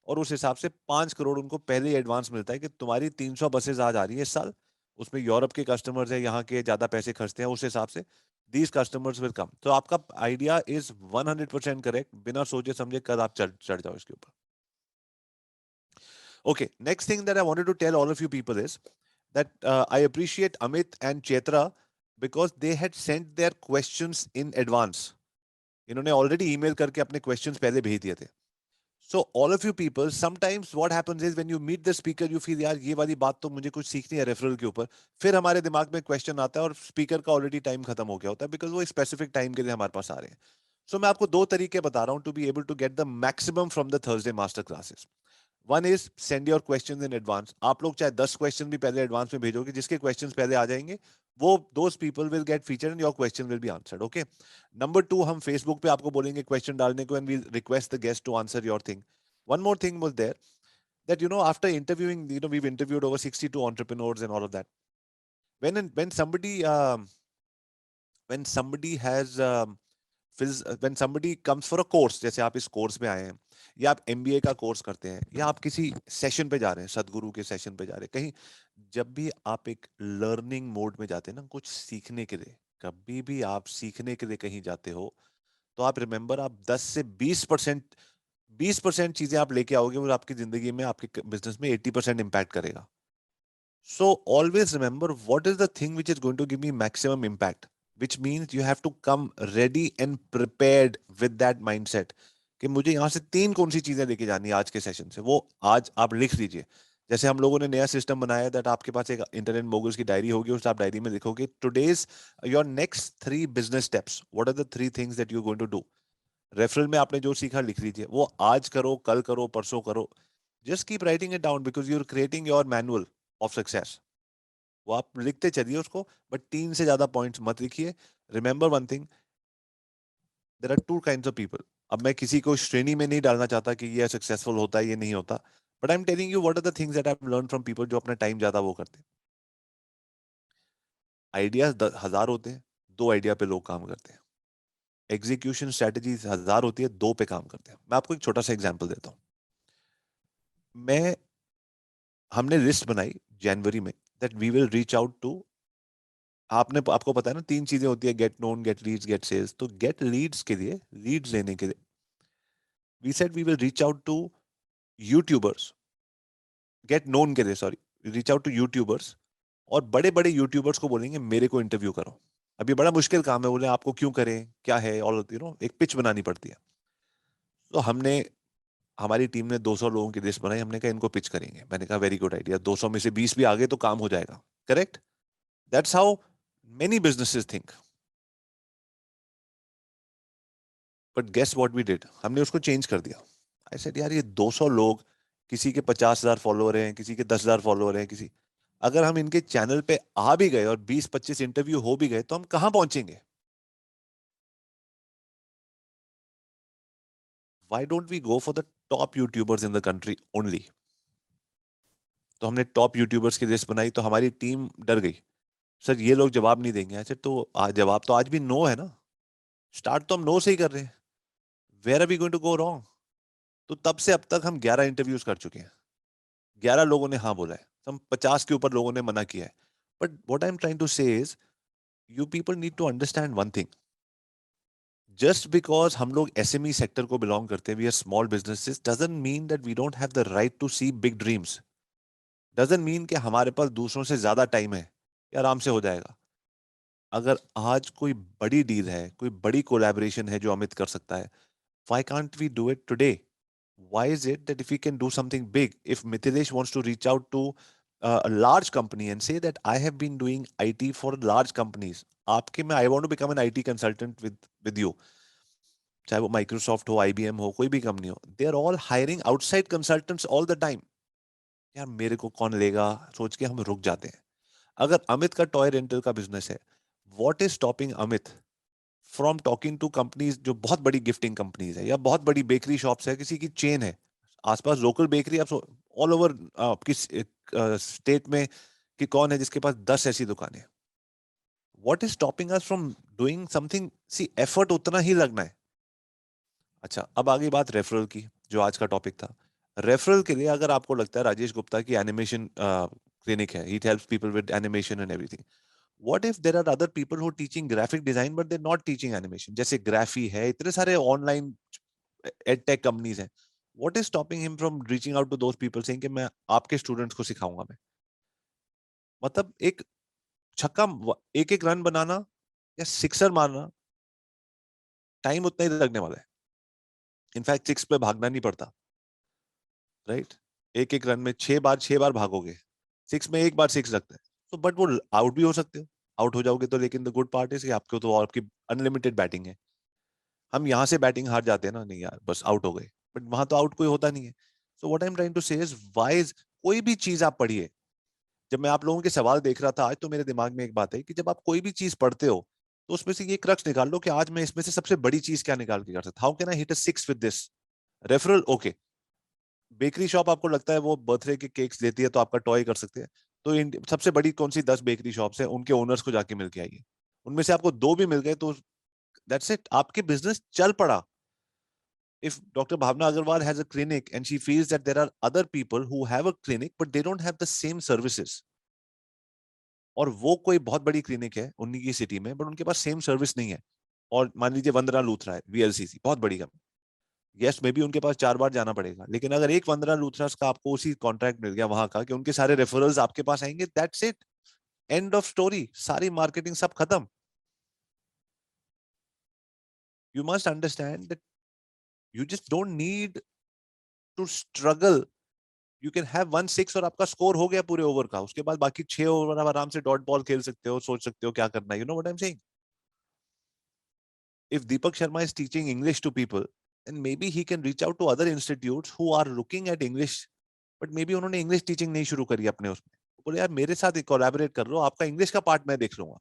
और उस हिसाब से 5 करोड़ उनको पहले ही एडवांस मिलता है कि तुम्हारी 300 बसेज आज आ रही है इस साल, उसमें यूरोप के कस्टमर्स है, यहाँ के ज्यादा पैसे खर्चते हैं, उस हिसाब से दीज कस्टमर्स विल कम। तो आपका आइडिया इज 100% करेक्ट, बिना सोचे समझे कल आप चढ़ चढ़ जाओ इसके ऊपर। Okay, next thing that I wanted to tell all of you people is that I appreciate Amit and Chetra because they had sent their questions in advance. इन्होंने already email करके अपने questions पहले भेज दिए थे. So all of you people, sometimes what happens is when you meet the speaker, you feel यार ये वाली बात तो मुझे कुछ सीखनी है रेफरल के ऊपर, फिर हमारे दिमाग में क्वेश्चन आता है और स्पीकर का ऑलरेडी टाइम खत्म हो गया होता है, बिकॉज वो स्पेसिफिक टाइम के लिए हमारे पास आ रहे हैं. सो मैं आपको दो तरीके बता रहा हूँ to be able to get the maximum from the Thursday master classes. One is send your question in advance. आप लोग चाहे 10 क्वेश्चन भी पहले एडवांस में भेजोगे, जिसके क्वेश्चन पहले आ जाएंगे वो those people will get featured and your question will be answered. Okay. Number 2, हम फेसबुक पे आपको बोलेंगे क्वेश्चन डालने को and we request the guest to answer your thing. One more thing was there that, after interviewing, we've interviewed over 62 entrepreneurs and all of that. When somebody has when somebody comes for a course, जैसे आप इस course में आए हैं, या आप MBA का course करते हैं, या आप किसी सेशन पे जा रहे हैं, सदगुरु के सेशन पे जा रहे हैं, कहीं जब भी आप एक लर्निंग मोड में जाते हैं ना, कुछ सीखने के लिए, कभी भी आप सीखने के लिए कहीं जाते हो, तो आप रिमेंबर, आप 10 से 20% चीजें आप लेके आओगे, वो आपकी जिंदगी में, आपके बिजनेस में 80% इंपैक्ट करेगा. So always remember what is the thing which is going to give me maximum impact, which means you have to come ready and prepared with that mindset कि मुझे यहां से 3 कौन सी चीजें लेके जानी है आज के सेशन से, वो आज आप लिख लीजिए. जैसे हम लोगों ने नया सिस्टम बनाया दैट आपके पास एक इंटरनेट मोगल्स की डायरी होगी, उस आप डायरी में लिखोगे today's your next 3 business steps, what are the 3 things that you are going to do. Referral में आपने जो सीखा लिख लीजिए, वो आज करो, कल करो, परसों करो. Just keep writing it down because you are creating your manual of success. वो आप लिखते चलिए उसको, बट 3 से ज्यादा पॉइंट्स मत लिखिए. Remember one thing, there are 2 kinds of people. अब मैं किसी को श्रेणी में नहीं डालना चाहता कि ये सक्सेसफुल होता है, ये नहीं होता, but I am telling you what are the things that I have learn from people जो अपना टाइम ज्यादा वो करते हैं. आइडियाज 1000 होते हैं, 2 आइडिया पे लोग काम करते हैं. एग्जीक्यूशन स्ट्रेटजीज 1000 होती है, 2 पे काम करते हैं. मैं आपको एक छोटा सा एग्जांपल देता हूं. मैं हमने लिस्ट बनाई जनवरी में that we will reach out to, आपको पता है ना 3 चीजें होती है, get known, get leads, get sales. तो गेट लीड्स के लिए, लीड्स लेने के लिए, we said we will reach out to YouTubers. Get known के लिए, sorry, reach out to YouTubers, और बड़े बड़े यूट्यूबर्स को बोलेंगे मेरे को इंटरव्यू करो. अभी बड़ा मुश्किल काम है, बोले आपको क्यों करें, क्या है, और एक पिच बनानी पड़ती है. तो हमारी टीम ने 200 लोगों की लिस्ट बनाई, हमने कहा इनको पिच करेंगे. मैंने कहा वेरी गुड आइडिया, 200 में से 20 भी आगे तो काम हो जाएगा. Correct. That's how many businesses think. But guess what we did, हमने उसको चेंज कर दिया. आई सेड यार ये 200 लोग, किसी के 50,000 फॉलोअर हैं, किसी के 10,000 फॉलोअर हैं, किसी, अगर हम इनके चैनल पे आ भी गए और 20-25 इंटरव्यू हो भी गए तो हम कहां पहुंचेंगे. Why don't we go for the top YouTubers in the country only. तो हमने टॉप यूट्यूबर्स की लिस्ट बनाई, तो हमारी टीम डर गई, सर ये लोग जवाब नहीं देंगे. अच्छा तो जवाब तो आज भी नो है ना, स्टार्ट तो हम नो से ही कर रहे हैं, where are we going to go wrong. तो तब से अब तक हम 11 इंटरव्यूज कर चुके हैं, 11 लोगों ने हाँ बोला है, हम 50 के ऊपर लोगों ने मना किया है. But what I am trying to say is, you people need to understand one thing. Just because हम लोग एसएमई सेक्टर को बिलोंग करते हैं, we are small businesses, doesn't mean that we don't have the right to see big dreams. Doesn't mean कि हमारे पास दूसरों से ज्यादा टाइम है, ये आराम से हो जाएगा. अगर आज कोई बड़ी डील है, कोई बड़ी कोलैबोरेशन है जो अमित कर सकता है, why can't we do it today? Why is it that if we can do something big, if Mithilesh wants to reach out to a large company and say that I have been doing IT for large companies, आपके में I want to become an IT consultant with you. चाहे वो Microsoft हो, IBM हो, कोई भी company हो, they are all hiring outside consultants all the time. यार मेरे को कौन लेगा सोच के हम रुक जाते हैं। अगर अमित का टॉय रेंटल का बिजनेस है, what is stopping Amit from talking to companies जो बहुत बड़ी गिफ्टिंग कंपनीज है या बहुत बड़ी बेकरी शॉप्स है, किसी की चेन है आसपास लोकल बेकरी, आप ऑल ओवर आपकी स्टेट में कि कौन है जिसके पास 10 ऐसी दुकानें? What is stopping us from doing something? See effort उतना ही लगना है। अच्छा, अब आगे बात रेफरल की, जो आज का टॉपिक था। रेफरल के लिए अगर आपको लगता है राजेश गुप्ता की एनिमेशन क्लिनिक है, he helps people with animation and everything, what if there are other people who teaching graphic design but they not teaching animation? जैसे ग्राफी है, इतने सारे ऑनलाइन एड टेक कंपनीज हैं। What is stopping him from reaching out to those people saying कि मैं आपके students को सिखाऊंगा? मैं मतलब एक छक्का, एक एक रन बनाना या सिक्सर मारना, टाइम उतना ही लगने वाला है। इनफैक्ट सिक्स पे भागना नहीं पड़ता, राइट? एक एक रन में 6 बार भागोगे, सिक्स में एक बार सिक्स लगता है। तो बट वो आउट भी हो सकते हो, आउट हो जाओगे तो, लेकिन द गुड पार्ट इज कि आपको तो आपकी अनलिमिटेड बैटिंग है। हम यहाँ से बैटिंग हार जाते हैं ना, नहीं यार बस आउट हो गए, बट वहां तो आउट कोई होता नहीं है। So what I am trying to say is wise, कोई भी चीज आप पढ़िए। जब मैं आप लोगों के सवाल देख रहा था आज, तो मेरे दिमाग में एक बात है कि जब आप कोई भी चीज पढ़ते हो तो उसमें से ये क्रक्स निकाल लो कि आज मैं इसमें से सबसे बड़ी चीज क्या निकाल के कर सकता, how can I hit a six with this? Referral, okay. Bakery shop आपको लगता है वो बर्थडे के केक्स देती है तो आपका टॉय कर सकते हैं, तो सबसे बड़ी कौन सी 10 बेकरी शॉप्स है, उनके ओनर्स को जाके मिल के आइए। उनमें से आपको 2 भी मिल गए तो दैट्स इट, आपके बिजनेस चल पड़ा। If Dr. Bhavna Agarwal has a clinic and she feels that there are other people who have a clinic but they don't have the same services, और वो कोई बहुत बड़ी क्लिनिक है उन्हीं की सिटी में बट उनके पास सेम सर्विस नहीं है, और मान लीजिए वंदना लूथरा है, VLCC बहुत बड़ी कंपनी, यस मे बी उनके पास 4 बार जाना पड़ेगा, लेकिन अगर एक वंदना लूथरास का आपको उसी कॉन्ट्रैक्ट मिल गया वहां का कि उनके सारे रेफरल्स आपके पास आएंगे, that's it, end of story, सारी मार्केटिंग सब खत्म। You must understand that you just don't need to struggle. You can have 1-6 और आपका स्कोर हो गया पूरे ओवर का, उसके बाद बाकी 6 ओवर आप आराम से डॉट बॉल खेल सकते हो, सोच सकते हो क्या करना है। You know what I am saying? If Deepak Sharma is teaching English to people, then maybe he can reach out to other institutes who are looking at English, but maybe उन्होंने English teaching नहीं शुरू करी अपने उसमें, बोले यार मेरे साथ कोलैबोरेट कर लो, आपका इंग्लिश का पार्ट मैं देख लूंगा,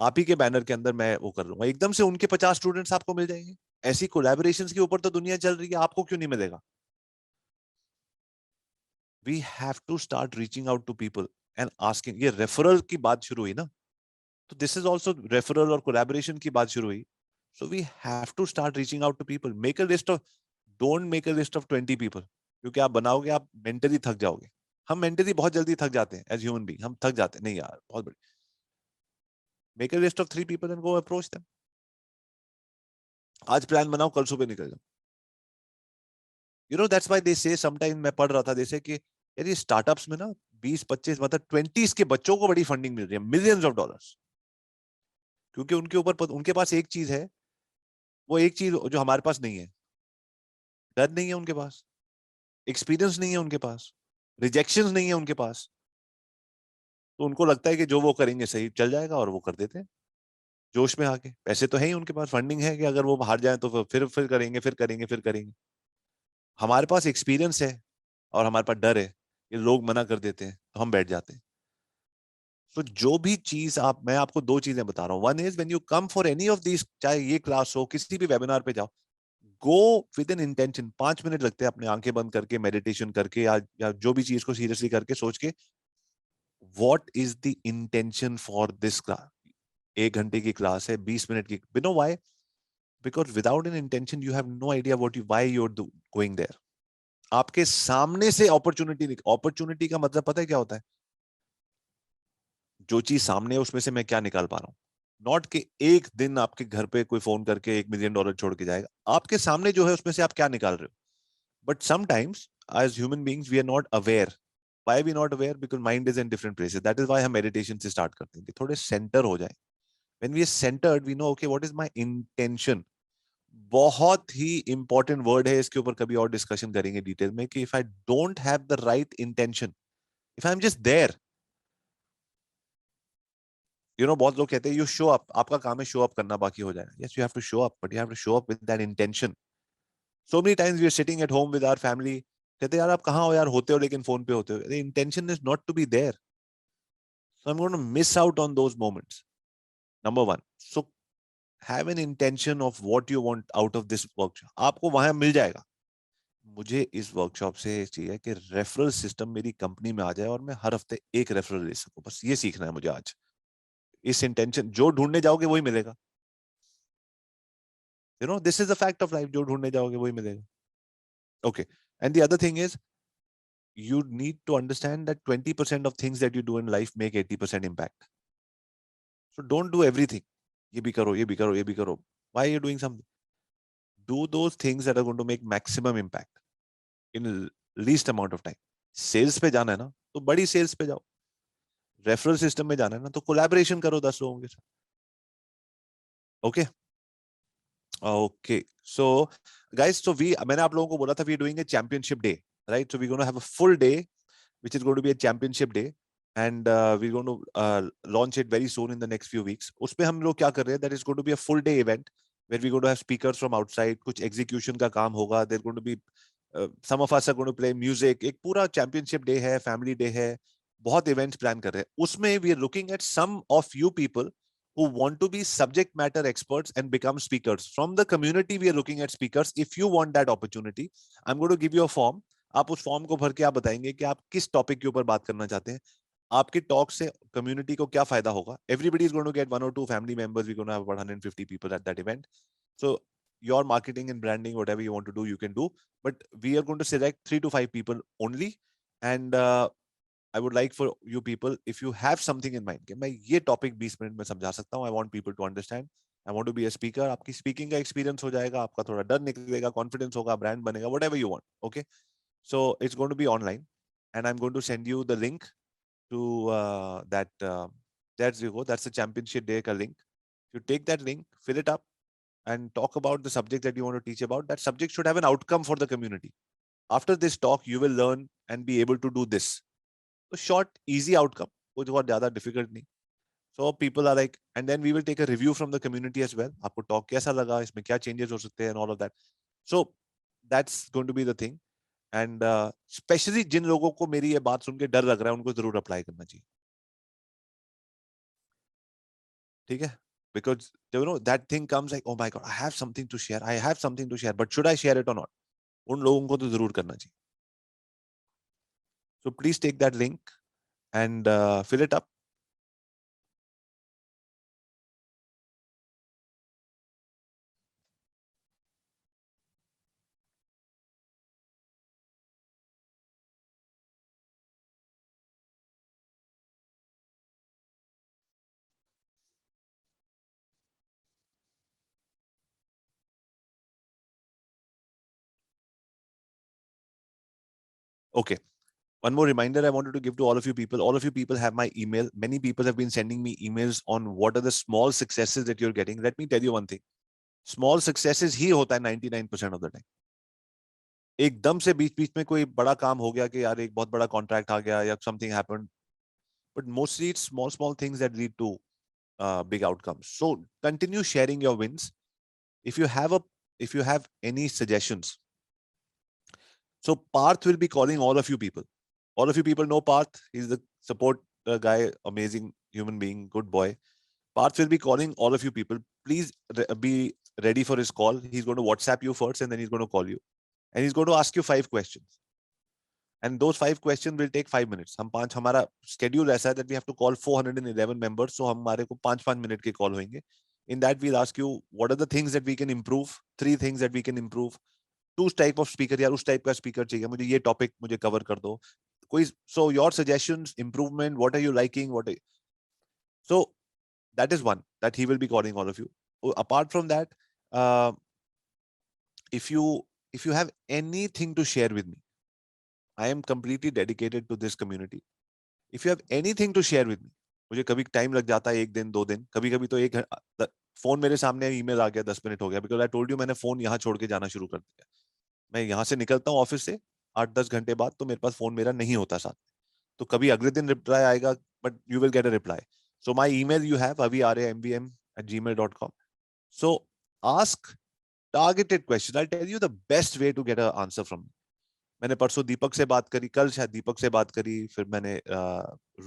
आप ही के बैनर के अंदर मैं वो कर लूंगा, एकदम से उनके 50 स्टूडेंट्स आपको मिल जाएंगे। ऐसी कोलैबोरेशंस के ऊपर तो दुनिया चल रही है, आपको क्यों नहीं मिलेगा? We have to start reaching out to people and asking. ये रेफरल की बात शुरू हुई ना, तो दिस इज ऑल्सो रेफरल और कोलैबोरेशन की बात शुरू हुई। So we have to start reaching out to people, make a list of, don't make a list of 20 people, क्योंकि आप बनाओगे आप मेंटली थक जाओगे। हम मेंटली बहुत जल्दी थक जाते हैं एज ह्यूमन बीइंग, हम थक जाते हैं, नहीं यार बहुत बड़ी, make a list of 3 people and go approach them. आज प्लान बनाओ, कल सुबह निकल जाओ। You know that's why they से, समटाइम मैं पढ़ रहा था जैसे कि यार ये स्टार्टअप्स में ना 20-25 मतलब 20s के बच्चों को बड़ी फंडिंग मिल रही है, मिलियंस ऑफ डॉलर्स, क्योंकि उनके ऊपर उनके पास एक चीज है, वो एक चीज जो हमारे पास नहीं है, डर नहीं है उनके पास, एक्सपीरियंस नहीं है उनके पास, रिजेक्शन नहीं है उनके पास, तो उनको लगता है कि जो वो करेंगे सही चल जाएगा और वो कर देते हैं जोश में आके। पैसे तो है ही उनके पास, फंडिंग है कि अगर वो हार जाए तो फिर करेंगे, फिर करेंगे, फिर करेंगे। हमारे पास एक्सपीरियंस है और हमारे पास डर है, ये लोग मना कर देते हैं तो हम बैठ जाते हैं। तो जो भी चीज आप, मैं आपको 2 चीजें बता रहा हूँ, one is when you come for any of these, चाहे ये क्लास हो, किसी भी वेबिनार पे जाओ, go with an intention. 5 minute लगते हैं अपने आंखें बंद करके, मेडिटेशन करके, या जो भी चीज को सीरियसली करके सोच के, what is the intention for this class? 1 घंटे की क्लास है, 20 मिनट की, you know why? Because without an intention you have no idea what you, why you are going there. आपके सामने से अपॉर्चुनिटी, अपॉर्चुनिटी का मतलब पता है क्या होता है? जो चीज सामने है उसमें से मैं क्या निकाल पा रहा हूँ, नॉट कि एक दिन आपके घर पे कोई फोन करके $1 मिलियन छोड़ के जाएगा। आपके सामने जो है उसमें से आप क्या निकाल रहे हो? But sometimes as human beings we are not aware. Why we not aware? Because mind is in different places. That is why हम मेडिटेशन से स्टार्ट करते हैं कि थोड़े सेंटर हो जाए। When we are centred we know okay what is my intention. बहुत ही इंपॉर्टेंट वर्ड है, इसके ऊपर कभी और डिस्कशन करेंगे डिटेल में, कि if I don't have the right intention, if I am just there, बहुत लोग कहते हैं यू शो अप, आपका काम है शो अप करना, बाकी हो जाएगा. Yes, you have to show up, but you have to show up with that intention. So many times we are sitting at home with our family, कहते हैं यार आप कहाँ हो यार, होते हो लेकिन फोन पे होते हो. The intention is not to be there. So I am going to miss out on those moments. Number one, so have an intention of what you want out of this workshop. आपको वहां मिल जाएगा. मुझे इस workshop से चाहिए कि referral system मेरी company में आ जाए और मैं हर हफ्ते एक रेफरल ले सकूं. बस ये सीखना है मुझे आज. इस इंटेंशन, जो ढूंढने जाओगे वही मिलेगा. This is the fact of life. जो ढूंढने जाओगे वही मिलेगा. Okay. And the other thing is, you need to understand that 20% of things that you do in life make 80% impact. So don't do everything. ये भी करो, ये भी करो, ये भी करो. Why are you doing something? Do those things that are going to make maximum impact in least amount of time. Sales पे जाना है ना, तो बड़ी sales पे जाओ. Referral system में जाना है ना, तो collaboration करो 10 लोगों के साथ. Okay. Okay. So guys, मैंने आप लोगों को बोला था we are doing a championship day, right? So we're going to have a full day which is going to be a championship day, and we're going to launch it very soon in the next few weeks. उसपे हम लोग क्या कर रहे हैं, that is going to be a full day event where we're going to have speakers from outside. कुछ execution का काम होगा. They're going to be some of us are going to play music. एक पूरा championship day है, family day है, बहुत events plan कर रहे हैं. उसमें we are looking at some of you people who want to be subject matter experts and become speakers. From the community we are looking at speakers. If you want that opportunity, I'm going to give you a form. आप उस form को भर के आप बताएंगे कि आप किस टॉपिक के ऊपर बात करना चाहते हैं. आपके टॉक से कम्युनिटी को क्या फायदा होगा. Everybody is going to get 1 or 2 family members. We going to have about 150 people at that event. सो your marketing and branding, whatever you want to do, you can do, but we are going to select 3 to 5 people only. And I would like for you people, if you have something in mind कि मैं ये topic 20 minute में समझा सकता हूँ, I want people to understand, I want to be a speaker. आपकी speaking का experience हो जाएगा, आपका थोड़ा डर निकलेगा, कॉन्फिडेंस होगा, ब्रांड बनेगा, whatever you want. Okay. So it's going to be online, and I'm going to send you the link to that. That's you go. That's the championship day ka link. You take that link, fill it up, and talk about the subject that you want to teach about. That subject should have an outcome for the community. After this talk, you will learn and be able to do this. So short, easy outcome. कुछ बहुत ज़्यादा difficult नहीं. So people are like, and then we will take a review from the community as well. आपको talk कैसा लगा, इसमें क्या changes हो सकते हैं, and all of that. So that's going to be the thing. And specially जिन लोगों को मेरी ये बात सुन के डर लग रहा है, उनको जरूर अप्लाई करना चाहिए. ठीक है. Because that thing comes like, oh my god, I have something to share, I have something to share, but should I share it और नॉट. उन लोगों को तो जरूर करना चाहिए. So please take that link and fill it up. Okay. One more reminder I wanted to give to all of you people. All of you people have my email. Many people have been sending me emails on what are the small successes that you're getting. Let me tell you one thing. Small successes ही होता है 99% of the time. एकदम से बीच बीच में कोई बड़ा काम हो गया कि यार एक बहुत बड़ा कॉन्ट्रैक्ट आ गया या something happened, but mostly it's small small things that lead to big outcomes. So continue sharing your wins. If you have any suggestions, so Parth will be calling all of you people. All of you people know Parth. He's the support guy, amazing human being, good boy. Parth will be calling all of you people. Please be ready for his call. He's going to WhatsApp you first, and then he's going to call you, and he's going to ask you 5 questions. And those 5 questions will take 5 minutes. हमारा schedule ऐसा है that we have to call 411 members, so हमारे को 5-5 minute के call होंगे. In that we'll ask you what are the things that we can improve, 3 things that we can improve, 2 type of speaker, यार उस type का speaker चाहिए, मुझे ये topic मुझे cover कर दो. So your suggestions, improvement, what are you liking, so that is one that he will be calling all of you. Apart from that, if you have anything to share with me, I am completely dedicated to this community. If you have anything to share with me, मुझे कभी time लग जाता है 1 दिन 2 दिन, कभी कभी तो एक फोन मेरे सामने ईमेल आ गया 10 मिनट हो गया, बिकॉज आई टोल्ड यू मैंने फोन यहाँ छोड़ के जाना शुरू कर दिया. मैं यहाँ से निकलता हूँ ऑफिस से 8-10 घंटे बाद, तो मेरे पास फोन मेरा नहीं होता साथ. तो कभी अगले दिन रिप्लाई आएगा, but you will get a reply. So my email you have aviaryambm@gmail.com. So ask targeted question. I'll tell you the best way to get an answer from me. मैंने परसों दीपक से बात करी, कल शायद दीपक से बात करी, फिर मैंने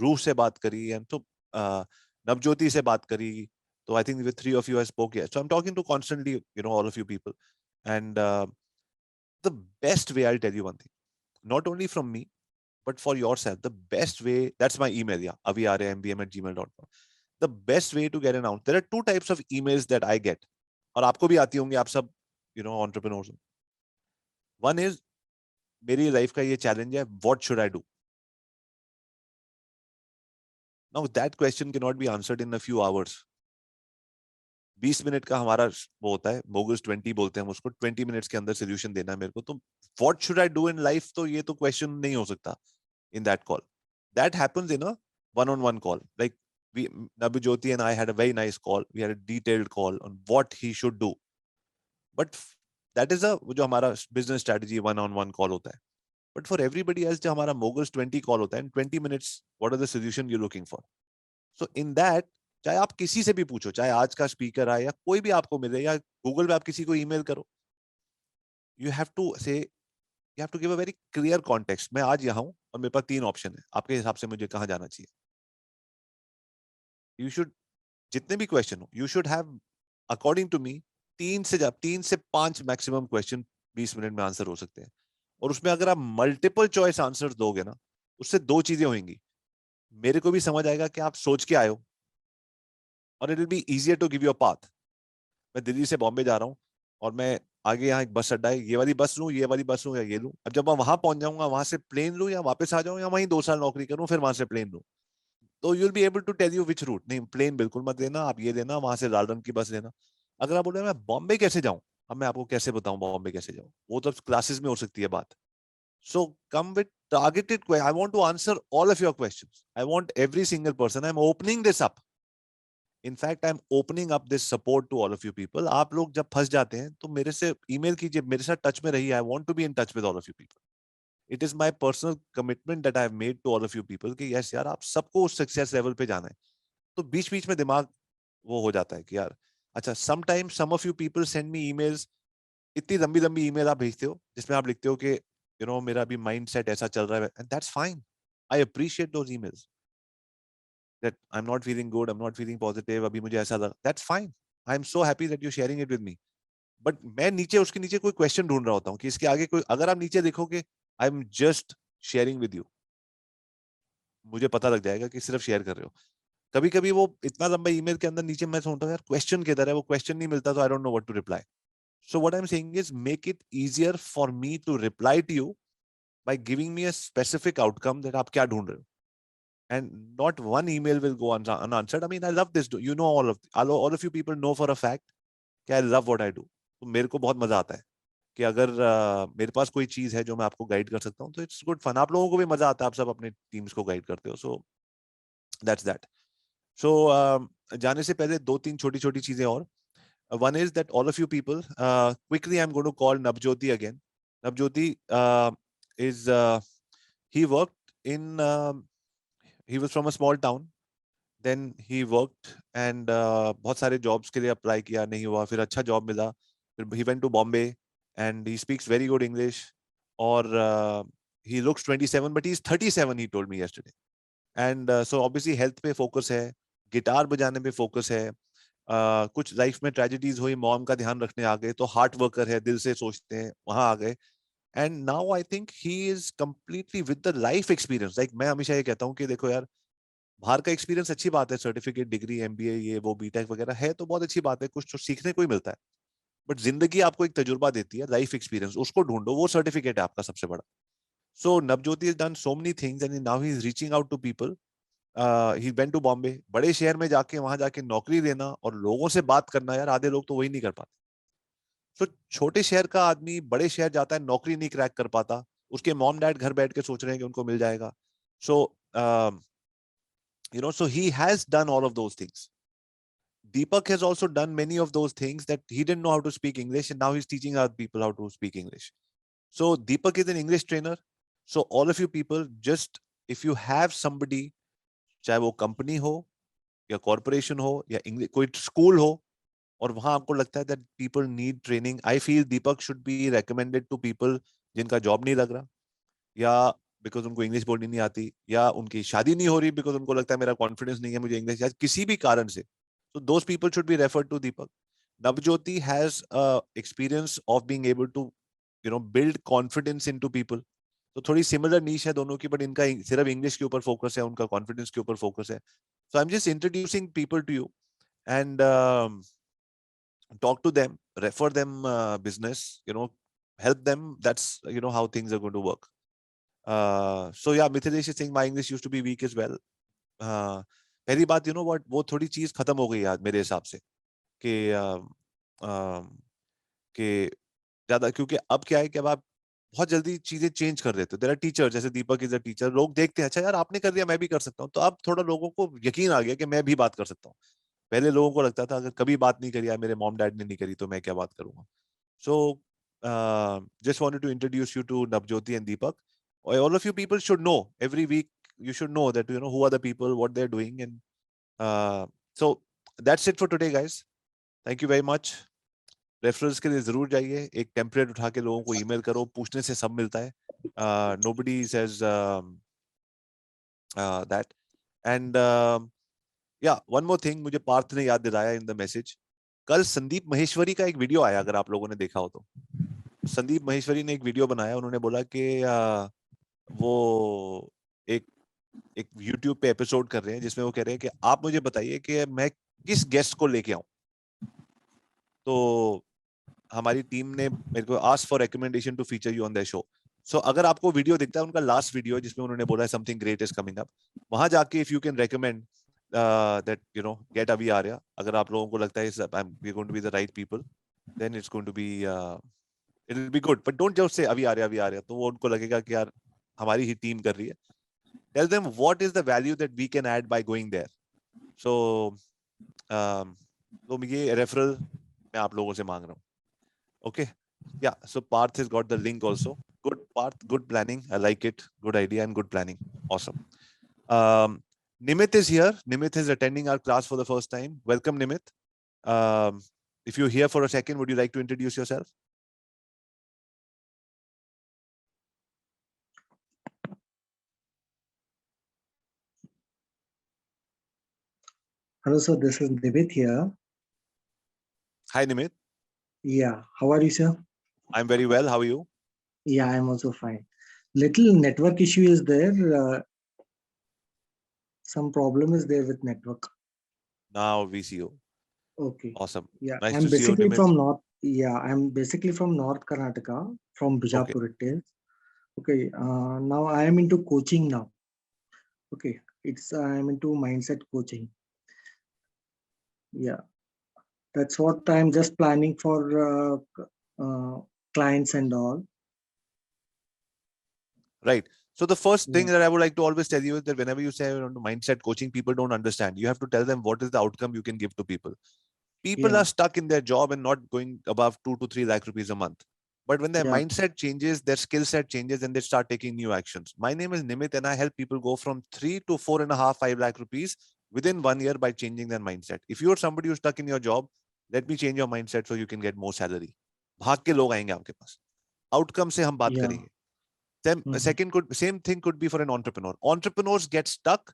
रूह से बात करी, एंड तो नवज्योति से बात करी. So I think with 3 of you I spoke here. So I'm talking to constantly, all of you people. And the best way, I'll tell you one thing, not only from me, but for yourself, the best way, that's my email, yeah, aviaryambm@gmail.com. The best way to get an out. There are 2 types of emails that I get. और आपको भी आती होंगी, आप सब, entrepreneurs. One is, मेरी life का ये चैलेंज है, what should I do? Now that question cannot be answered in a few hours. 20 minute का हमारा वो होता है, Moguls 20 बोलते हैं उसको, 20 मिनट्स के अंदर सोल्यूशन देना है मेरे को. तो what should I do in life, तो ये तो क्वेश्चन नहीं हो सकता in that call. That happens in a one-on-one call. Like Nabujyoti and I had a very nice call. We had a detailed call on what he should do. But that is जो हमारा business strategy one-on-one call होता है. But for everybody else, जो हमारा Moguls 20 call होता है, in 20 minutes, what are the solution you're looking for? So in that, चाहे आप किसी से भी पूछो, चाहे आज का स्पीकर आए या कोई भी आपको मिले, या गूगल पे आप किसी को ईमेल करो, you have to say, you have to give a very clear context. मैं आज यहाँ हूँ और मेरे पास 3 ऑप्शन है, आपके हिसाब से मुझे कहाँ जाना चाहिए. You should, जितने भी क्वेश्चन हो, you should have, according to me, 3 से 5 मैक्सिमम क्वेश्चन 20 मिनट में आंसर हो सकते हैं. और उसमें अगर आप मल्टीपल चॉइस आंसर दोगे ना, उससे 2 चीजें होंगी. मेरे को भी समझ आएगा कि आप सोच के आए हो, और it will be easier to give you a path. मैं दिल्ली से बॉम्बे जा रहा हूँ और मैं आगे यहाँ एक बस अड्डा है, ये वाली बस लूँ, ये वाली बस लूँ या ये लूँ. अब जब मैं वहां पहुंच जाऊंगा, वहां से प्लेन लूँ या वापस आ जाऊँ, या वहीं 2 साल नौकरी करूँ फिर वहां से प्लेन लूँ, तो you will be able to tell you which route. नहीं, प्लेन बिल्कुल मत लेना, आप ये लेना, वहां से लाल रंग की बस लेना. अगर आप बोल रहे हैं मैं बॉम्बे कैसे जाऊँ, अब मैं आपको कैसे बताऊं बॉम्बे कैसे जाऊँ, वो तो क्लासेस में हो सकती है बात. So come with targeted questions. I want to answer all of your questions. I want every single person. I'm opening this up. In fact, I'm opening up this support to all of you people. आप लोग जब फंस जाते हैं तो मेरे से email कीजिए, मेरे साथ टच में रहिए. I want to be in touch with all of you people. It is my personal commitment that I have made to all of you people कि yes यार, आप सबको उस सक्सेस लेवल पे जाना है. तो बीच बीच में दिमाग वो हो जाता है कि यार अच्छा, sometimes some of you people send me emails, इतनी लंबी लंबी ईमेल आप भेजते हो जिसमें आप लिखते हो कि मेरा भी माइंड सेट ऐसा चल रहा है, and that's fine. I appreciate those emails that I'm not feeling good, I'm not feeling positive, अभी मुझे ऐसा लगा, that's fine. I'm so happy that you're sharing it with me. But मैं नीचे उसके नीचे कोई क्वेश्चन ढूंढ रहा होता हूँ कि इसके आगे कोई, अगर आप नीचे देखोगे I'm just sharing with you, मुझे पता लग जाएगा कि सिर्फ शेयर कर रहे हो. कभी कभी वो इतना लंबा ईमेल के अंदर नीचे मैं सोचता हूँ यार क्वेश्चन किधर है, वो क्वेश्चन नहीं मिलता, तो I don't know what to reply. So what I'm saying is make it easier for me to reply to you by giving me a specific outcome that आप क्या ढूंढ रहे हो. And not one email will go unanswered. I mean, I love this. You know, all of you people know for a fact कि I love what I do. तो मेरे को बहुत मजा आता है कि अगर मेरे पास कोई चीज है जो मैं आपको गाइड कर सकता हूँ, तो इट्स गुड फन. आप लोगों को भी मजा आता है, आप सब अपने टीम्स को गाइड करते हो. So that's that. सो जाने से पहले 2-3 छोटी छोटी चीजें और. One is that all of you people, quickly I'm going to call Navjyoti again. Navjyoti he worked in, he was from a small town. Then he worked and बहुत सारे jobs के लिए apply किया, नहीं हुआ, फिर अच्छा job मिला, फिर he went to Bombay and he speaks very good English. और he looks 27 but he's 37, he told me yesterday. And so obviously health पे focus है, गिटार बजाने पे focus है. कुछ लाइफ में ट्रेजेडीज हुई, मॉम का ध्यान रखने आ गए, तो हार्ट वर्कर है, दिल से सोचते हैं, वहां आ गए. And now I think he is completely with the life experience. Like मैं हमेशा ये कहता हूँ कि देखो यार, बाहर का एक्सपीरियंस अच्छी बात है, सर्टिफिकेट, डिग्री, एमबीए, ये वो बीटेक वगैरह है तो बहुत अच्छी बात है, कुछ तो सीखने को ही मिलता है. बट जिंदगी आपको एक तजुर्बा देती है, लाइफ एक्सपीरियंस, उसको ढूंढो, वो सर्टिफिकेट है आपका सबसे बड़ा. सो Navjyoti has done so many things and now he is reaching out to people. He went to Bombay. बड़े शहर में जाके वहां जाके नौकरी लेना और लोगों से बात करना, यार आधे लोग तो वही नहीं कर पाते. तो छोटे शहर का आदमी बड़े शहर जाता है, नौकरी नहीं क्रैक कर पाता, उसके मॉम डैड घर बैठ के सोच रहे हैं कि उनको मिल जाएगा. सो so he has done all of those things. Deepak has also done many of those things that he didn't know how to speak English and now he's teaching other people how to speak English. So Deepak is an English trainer. So all of you people, just if you have somebody, चाहे वो company हो, या corporation हो या English कोई school हो और वहां आपको लगता है that people need training, I feel Deepak should be recommended to people जिनका जॉब नहीं लग रहा, या बिकॉज उनको इंग्लिश बोलनी नहीं आती, या उनकी शादी नहीं हो रही बिकॉज उनको लगता है मेरा कॉन्फिडेंस नहीं है मुझे इंग्लिश, या किसी भी कारण से, तो those people should be referred to Deepak. Navjyoti has experience of being able to build confidence into people. तो थोड़ी सिमिलर नीश है दोनों की, बट इनका सिर्फ इंग्लिश के ऊपर फोकस है, उनका कॉन्फिडेंस के ऊपर फोकस है. So I am just introducing people to you and talk to them, refer them business, help them. That's how things are going to work. So yeah, Mithilesh is saying my English used to be weak as well. पहली बात what वो थोड़ी चीज खत्म हो गई आज मेरे हिसाब से कि ज्यादा, क्योंकि अब क्या है कि अब आप बहुत जल्दी चीजें चेंज कर देते हो. देयर आर टीचर, जैसे दीपक इज अ टीचर, लोग देखते हैं अच्छा यार आपने कर दिया मैं भी कर सकता हूँ, तो अब थोड़ा लोगों को यकीन आ गया कि मैं भी बात कर सकता हूँ. पहले लोगों को लगता था अगर कभी बात नहीं करी यार मेरे मॉम डैड ने नहीं करी तो मैं क्या बात करूंगा. सो just wanted to introduce you to Navjyoti and Deepak. All of you people should know, every week you should know that who are the people, what they're doing, and so that's it for today guys. Thank you very much. Referrals के लिए जरूर जाइए, एक template उठा के लोगों को email करो, पूछने से सब मिलता है. Nobody says that. एंड या वन मोर थिंग, मुझे पार्थ ने याद दिलाया इन द मैसेज, कल संदीप महेश्वरी का एक वीडियो आया, अगर आप लोगों ने देखा हो तो. संदीप महेश्वरी ने एक वीडियो बनाया, उन्होंने बोला कि वो एक YouTube पे एपिसोड कर रहे हैं जिसमें वो कह रहे हैं कि आप मुझे बताइए कि मैं किस गेस्ट को लेके आऊं. तो हमारी टीम ने मेरे को ask for recommendation to feature you on the show. So अगर आपको वीडियो दिखता है, उनका लास्ट वीडियो जिसमें उन्होंने बोला है something great is coming up, वहां जाके if you can recommend that get Avi Arya, अगर आप लोगों को लगता है we are going to be the right people, then it's going to be it will be good. But don't just say Avi Arya, तो वो उनको लगेगा कि यार हमारी ही टीम कर रही है. Tell them what is the value that we can add by going there. So तो ये रेफरल मैं आप लोगों से मांग रहा हूँ. Okay. Yeah. So Parth has got the link also. Good Parth, good planning. I like it. Good idea and good planning. Awesome. Nimit is here. Nimit is attending our class for the first time. Welcome, Nimit. If you're here for a second, would you like to introduce yourself? Hello, sir. This is Nimit here. Hi, Nimit. Yeah. How are you, sir? I'm very well. How are you? Yeah, I'm also fine. Little network issue is there. Some problem is there with network. Now we see you. Okay. Awesome. Yeah, Nice I'm to see you, basically Nimit. from North. Yeah, I'm basically from North Karnataka, from Bijapur it is. Okay. Now I am into coaching now. Okay. I'm into mindset coaching. Yeah. That's what I'm just planning for clients and all. Right. So the first thing that I would like to always tell you is that whenever you say mindset coaching, people don't understand. You have to tell them what is the outcome you can give to people. People are stuck in their job and not going above 2 to 3 lakh rupees a month. But when their mindset changes, their skill set changes, and they start taking new actions. My name is Nimit, and I help people go from 3 to 4.5, 5 lakh rupees within 1 year by changing their mindset. If you're somebody who's stuck in your job, let me change your mindset so you can get more salary. भाग के लोग आएंगे आपके पास. Outcome से हम बात करेंगे. Then same thing could be for an entrepreneur. Entrepreneurs get stuck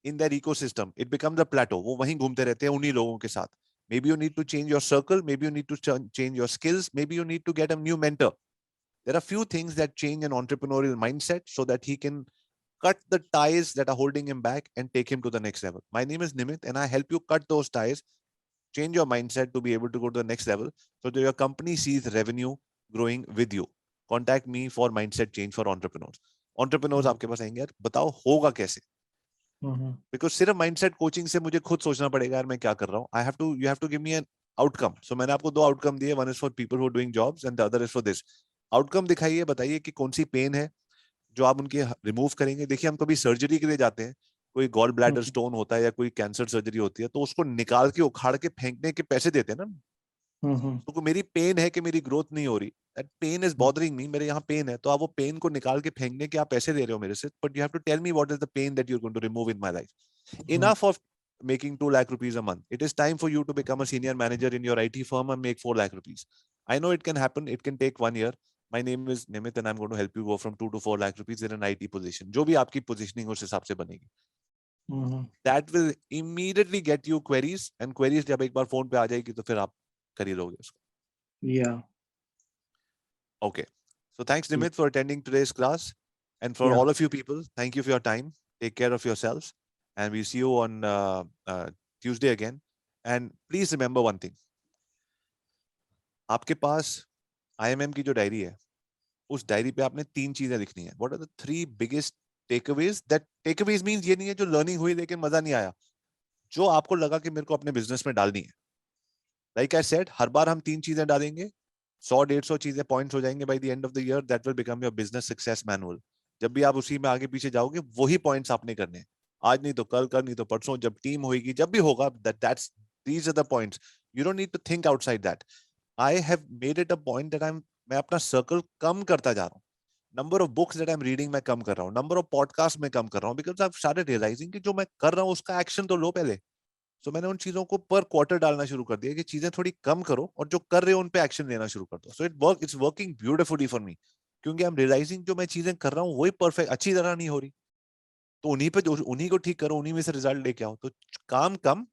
in their ecosystem. It becomes a plateau. वो वहीं घूमते रहते हैं उन्हीं लोगों के साथ. Maybe you need to change your circle. Maybe you need to change your skills. Maybe you need to get a new mentor. There are few things that change an entrepreneurial mindset so that he can cut the ties that are holding him back and take him to the next level. My name is Nimit, and I help you cut those ties, change your mindset to be able to go to the next level so that your company sees revenue growing with you. Contact me for mindset change for entrepreneurs. Entrepreneurs आपके पास आएंगे यार, बताओ होगा कैसे? Because सिर्फ mindset coaching से मुझे खुद सोचना पड़ेगा यार मैं क्या कर रहा हूँ. You have to give me an outcome. So मैंने आपको 2 outcome दिए. One is for people who are doing jobs and the other is for this. Outcome दिखाइए, बताइए कि कौन सी पेन है जो आप उनके रिमूव करेंगे. देखिए हम कभी सर्जरी के लिए जाते हैं, कोई गॉल ब्लैडर स्टोन होता है या कोई कैंसर सर्जरी होती है, तो उसको निकाल के उखाड़ के फेंकने के पैसे देते हैं ना. तो मेरी पेन है कि मेरी ग्रोथ नहीं हो रही, that pain is bothering me, मेरे यहाँ पेन है, तो आप वो पेन को निकाल के फेंकने के आप पैसे दे रहे हो मेरे से, but you have to tell me what is the pain that you are going to remove in my life. Enough of making 2 lakh rupees a month. It is time for you to become a senior manager in your IT firm and make 4 lakh rupees. I know it can happen. It can take 1 year. My name is Nimit and I'm going to help you go from 2 to 4 lakh rupees in an IT position. जो भी आपकी positioning उस हिसाब से बनेगी. That will immediately get you queries, and queries जब एक बार phone पे आ जाएगी तो फिर आप कर ही लोगे उसको. Yeah. Okay. So thanks Nimit for attending today's class, and for all of you people, thank you for your time. Take care of yourselves, and we'll see you on Tuesday again. And please remember one thing. आपके पास IMM की जो diary है, उस diary पे आपने 3 चीजें लिखनी है. What are the 3 biggest takeaways? That takeaways means ये नहीं है जो learning हुई लेकिन मजा नहीं आया, जो आपको लगा कि मेरे को अपने बिजनेस में डालनी है. Like I said, हर बार हम 3 चीजें डालेंगे, 100-150 चीजें पॉइंट्स हो जाएंगे. By the end of the year that will become your business success manual. जब भी आप उसी में आगे पीछे जाओगे, वही पॉइंट्स आपने करने हैं. आज नहीं तो कल नहीं तो परसों, जब टीम होगी, जब भी होगा, that's these are the points. You don't need to think outside that. I have made it a point that मैं अपना सर्कल कम करता जा रहा हूँ. Number of books that I am reading मैं कम कर रहा हूँ. नंबर ऑफ पॉडकास्ट में कम कर रहा हूँ, बिकॉज आई स्टार्टेड रियलाइजिंग कि जो मैं कर रहा हूँ उसका एक्शन तो लो पहले. तो मैंने उन चीजों को पर क्वार्टर डालना शुरू कर दिया कि चीजें थोड़ी कम करो और जो कर रहे हो उन पे एक्शन लेना शुरू कर दो. So it's working beautifully for me, क्योंकि आई एम रियलाइजिंग जो मैं चीजें कर रहा हूँ वही परफेक्ट अच्छी तरह नहीं हो रही. तो उन्हीं को ठीक करो, उन्हीं में से रिजल्ट लेके आओ. तो काम कम,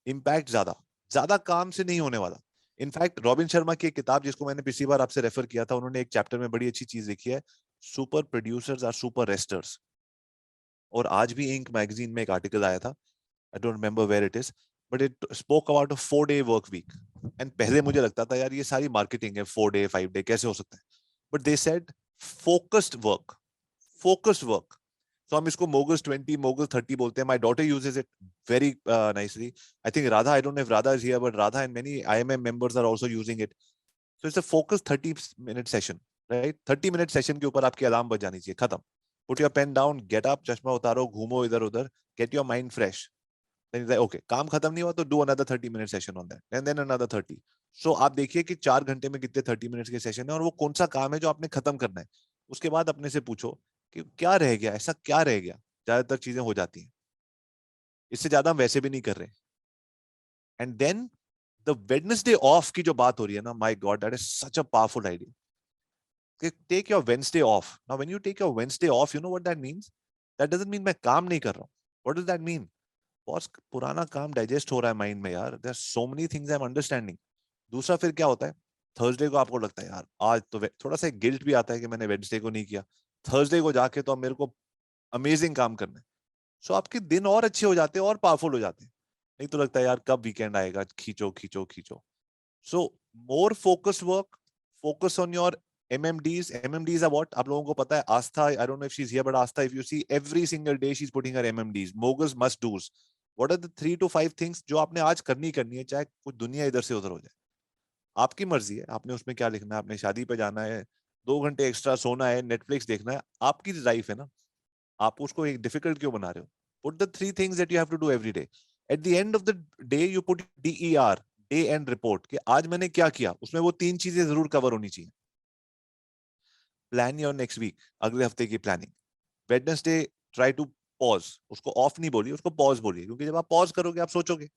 इम्पैक्ट ज्यादा. ज्यादा काम से नहीं होने वाला. इनफैक्ट रॉबिन शर्मा की एक किताब जिसको मैंने पिछली बार आपसे रेफर किया था, उन्होंने एक चैप्टर में बड़ी अच्छी चीज लिखी है, super producers are super resters. और आज भी इंक मैगजीन में एक आर्टिकल आया था, I don't remember where it is, but it spoke about a 4-day work week. And पहले मुझे लगता था यार ये सारी मार्केटिंग है, 4-day 5-day कैसे हो सकता है. But they said focused work, focused work. So हम इसको Moguls 20, Moguls 30 बोलते हैं. My daughter uses it very nicely. I think Radha, I don't know if Radha is here, but Radha and many IMM members are also using it. So it's a focused 30-minute session, right? 30-minute session के ऊपर आपकी alarm बज जानी चाहिए, खत्म. Put your pen down, get up, चश्मा उतारो, घूमो इधर उधर, get your mind fresh. Then he's like, okay, काम खत्म नहीं हुआ तो do another 30-minute session on that, and then another 30. So आप देखिए कि 4 घंटे में कितने 30 मिनट्स के सेशन है, और वो कौन सा काम है जो आपने खत्म करना है. उसके बाद अपने से पूछो कि क्या रह गया, ऐसा क्या रह गया. ज्यादातर चीजें हो जाती हैं, इससे ज्यादा हम वैसे भी नहीं कर रहे. And then the Wednesday off की जो बात हो रही है ना, my god, that is such a powerful idea. Take your Wednesday off. Now when you take your Wednesday off, you know what that means. That doesn't mean मैं काम नहीं कर रहा हूं. What does that mean? बहुत पुराना काम digest हो रहा है माइंड में यार. There are so many things I am understanding. दूसरा फिर क्या होता है, थर्सडे को आपको लगता है यार आज तो थोड़ा सा गिल्ट भी आता है कि मैंने वेडनेसडे को नहीं किया. थर्सडे को जाके तो अब मेरे को अमेजिंग काम करना है. सो आपके दिन और अच्छे हो जाते हैं और पावरफुल हो जाते हैं. नहीं तो लगता है यार कब वीकेंड आएगा, खींचो खींचो खींचो. So more focus work, focus on your MMDs. MMDs are what? आप लोगों को पता है. आस्था, I don't know if she's here, but Astha, if you see every single day she's putting her MMDs, Moguls must do's. What are the 3 to 5 things जो आपने आज करनी है, चाहे कुछ दुनिया इधर से उधर हो जाए. आपकी मर्जी है, आपने उसमें क्या लिखना है. आपने शादी पे जाना है, 2 घंटे एक्स्ट्रा सोना है, नेटफ्लिक्स देखना है, आपकी लाइफ है ना. आप उसको एक डिफिकल्ट क्यों बना रहे हो? Put the 3 things that you have to do every day. At the end of the day you put DER, day end report, कि आज मैंने क्या किया. उसमें वो 3 चीजें जरूर कवर होनी चाहिए. प्लान योर नेक्स्ट वीक, अगले हफ्ते की planning. Wednesday try to pause. उसको ऑफ नहीं बोलिए, उसको पॉज बोलिए, क्योंकि जब आप पॉज करोगे आप सोचोगे.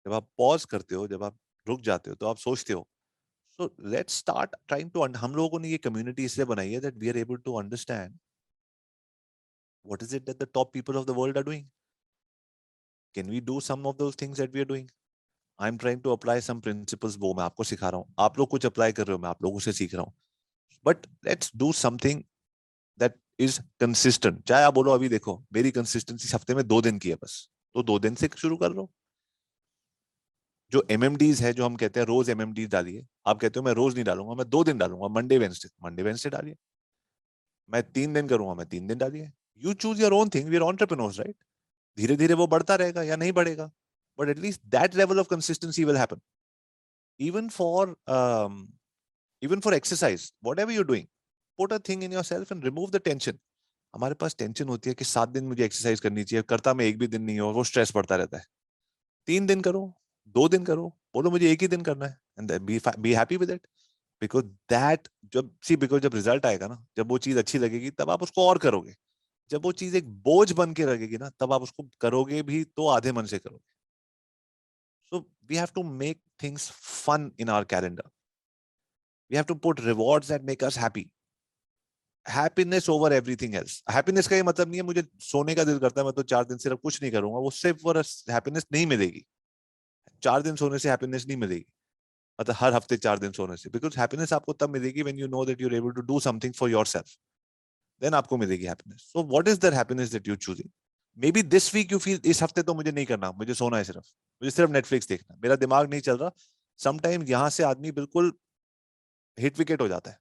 जब आप पॉज करते हो, जब आप रुक जाते हो तो आप सोचते हो. So let's start trying to. हम लोगों ने ये कम्युनिटी इसलिए बनाई है that we are able to understand what is it that the top people of the world are doing. Can we do some of those things that we are doing. I am trying to apply some principles, वो मैं आपको सिखा रहा हूँ. आप लोग कुछ apply कर रहे हो, मैं आप लोगों से सीख रहा हूँ. But let's do something that is consistent. चाहे आप बोलो अभी देखो मेरी कंसिस्टेंसी हफ्ते में 2 दिन की है बस, तो 2 दिन से शुरू कर लो. जो MMDs है, जो हम कहते हैं रोज MMDs डालिए. आप कहते हो मैं रोज नहीं डालूंगा, मैं 2 दिन डालूंगा, मंडे वेंसडे डालिए. मैं 3 दिन करूंगा, मैं 3 दिन डालिए. You choose your own thing. We are entrepreneurs, right? धीरे धीरे वो बढ़ता रहेगा या नहीं बढ़ेगा, but at least that level of consistency will happen. even for even for exercise, whatever you're doing, put a thing in yourself and remove the tension. हमारे पास tension होती है कि 7 दिन मुझे एक्सरसाइज करनी चाहिए, करता मैं एक भी दिन नहीं हो, वो स्ट्रेस पड़ता रहता है. 3 दिन करो, 2 दिन करो, बोलो मुझे एक ही दिन करना है, and be happy with it. Because that because जब रिजल्ट आएगा ना, जब वो चीज अच्छी लगेगी तब आप उसको और करोगे। जब वो चीज एक बोझ बन के लगेगी ना, तब आप उसको करोगे भी तो आधे मन से करोगे। So we have to make things fun in our calendar. We have to put rewards that make us happy. Happiness over everything else. Happiness का ये मतलब नहीं है मुझे सोने का दिल करता है मैं तो 4 दिन सिर्फ कुछ नहीं करूंगा, वो सिर्फ और हैप्पीनेस नहीं मिलेगी। 4 दिन सोने से हैप्पीनेस नहीं मिलेगी, मतलब हर हफ्ते 4 दिन सोने से। बिकॉज हैप्पीनेस आपको तब मिलेगी when you know that you are able to do something for yourself, then आपको मिलेगी happiness. So what is that happiness that you choosing? Maybe this week you feel इस हफ्ते तो मुझे नहीं करना, मुझे सोना है, मुझे सिर्फ नेटफ्लिक्स देखना, मेरा दिमाग नहीं चल रहा। समटाइम यहां से आदमी बिल्कुल हिट विकेट हो जाता है।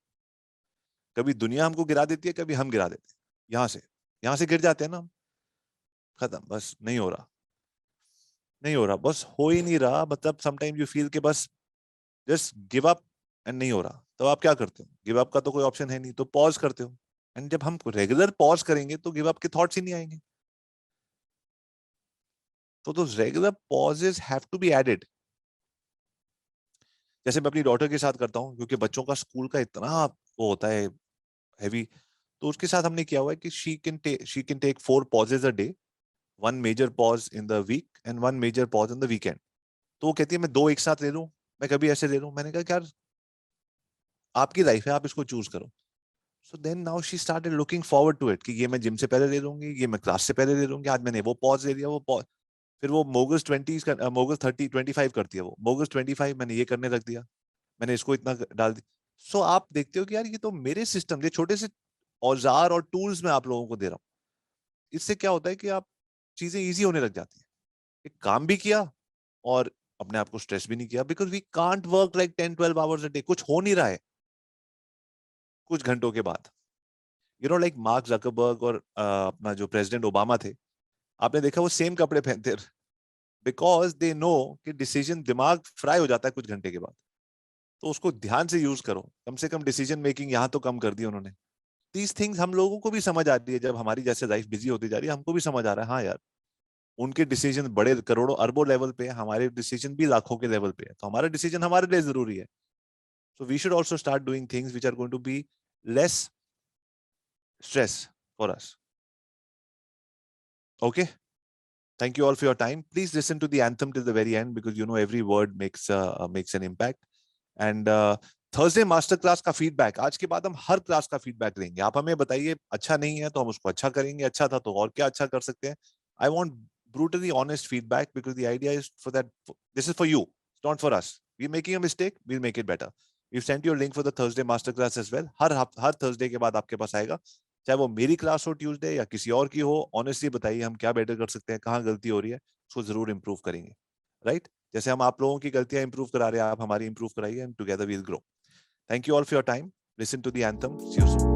कभी दुनिया हमको गिरा देती है, कभी हम गिरा देते हैं। यहाँ से गिर जाते हैं ना हम, खत्म, बस नहीं हो रहा, नहीं हो रहा, बस हो ही नहीं रहा। मतलब समटाइम यू फील के बस जस्ट गिव अप एंड नहीं हो रहा। तो आप क्या करते हो? गिव अप का तो कोई ऑप्शन है नहीं, तो पॉज करते हो। एंड जब हम रेगुलर पॉज करेंगे तो गिव अप के थॉट्स ही नहीं आएंगे। तो those regular pauses have to be added. जैसे मैं अपनी डॉटर के साथ करता हूँ, क्योंकि बच्चों का स्कूल का इतना वो होता है हैवी, तो उसके साथ हमने किया हुआ है कि she can take 4 pauses a day, 1 major pause in the week and 1 major pause in the weekend। तो वो कहती है मैं 2 एक साथ ले लूं, मैं कभी ऐसे ले लूं। मैंने कहा यार आपकी लाइफ है, आप इसको चूज करो। So then now she started looking forward to it कि ये मैं जिम से पहले ले लूंगी, ये मैं क्लास से पहले ले लूंगी, आज मैंने वो पॉज ले लिया, वो पॉज। फिर वो मोगल्स 20 मोगल्स 30-25 करती है, वो मोगल्स 25 मैंने ये करने रख दिया, मैंने इसको इतना डाल दिया। सो आप देखते हो कि यार ये तो मेरे सिस्टम, ये छोटे से औजार और टूल्स मैं आप लोगों को दे रहा हूँ। इससे क्या होता है कि आप चीजें इजी होने लग जाती है। एक काम भी किया और अपने आप को स्ट्रेस भी नहीं किया, because we can't work like 10-12 hours a day. कुछ हो नहीं रहा है कुछ घंटों के बाद। लाइक मार्क जकरबर्ग और अपना जो प्रेसिडेंट ओबामा थे, आपने देखा वो सेम कपड़े पहनते, बिकॉज दे नो कि डिसीजन, दिमाग फ्राई हो जाता है कुछ घंटे के बाद। तो उसको ध्यान से यूज करो। कम से कम डिसीजन मेकिंग यहाँ तो कम कर दी उन्होंने। दीज थिंग्स हम लोगों को भी समझ आती है, जब हमारी जैसे लाइफ बिजी होती जा रही है हमको भी समझ आ रहा है, हाँ यार उनके डिसीजन बड़े करोड़ों अरबों लेवल पे है, हमारे डिसीजन भी लाखों के लेवल पे है, तो हमारा डिसीजन हमारे लिए जरूरी है। So we should also start doing things which are going to be less stress for us. Okay, thank you all for your time. Please listen to the anthem till the very end, because every word makes an impact. And Thursday master class का feedback, आज के बाद हम हर class का feedback लेंगे। आप हमें बताइए अच्छा नहीं है तो हम उसको अच्छा करेंगे, अच्छा था तो और क्या अच्छा कर सकते हैं। I want brutally honest feedback, because the idea is for that, this is for you, it's not for us. We're making a mistake, we'll make it better. We've sent you a link for the Thursday masterclass as well. Her Thursday के बाद आपके पास आएगा, चाहे वो मेरी class हो Tuesday या किसी और की हो। ऑनेस्टली बताइए हम क्या बेटर कर सकते हैं, कहाँ गलती हो रही है, उसको जरूर इंप्रूव करेंगे। राइट, जैसे हम आप लोगों की गलतियां इंप्रूव करा रहे हैं, आप हमारी इंप्रूव कराइए, and together we will grow. Thank you all for your time. Listen to the anthem. See you soon.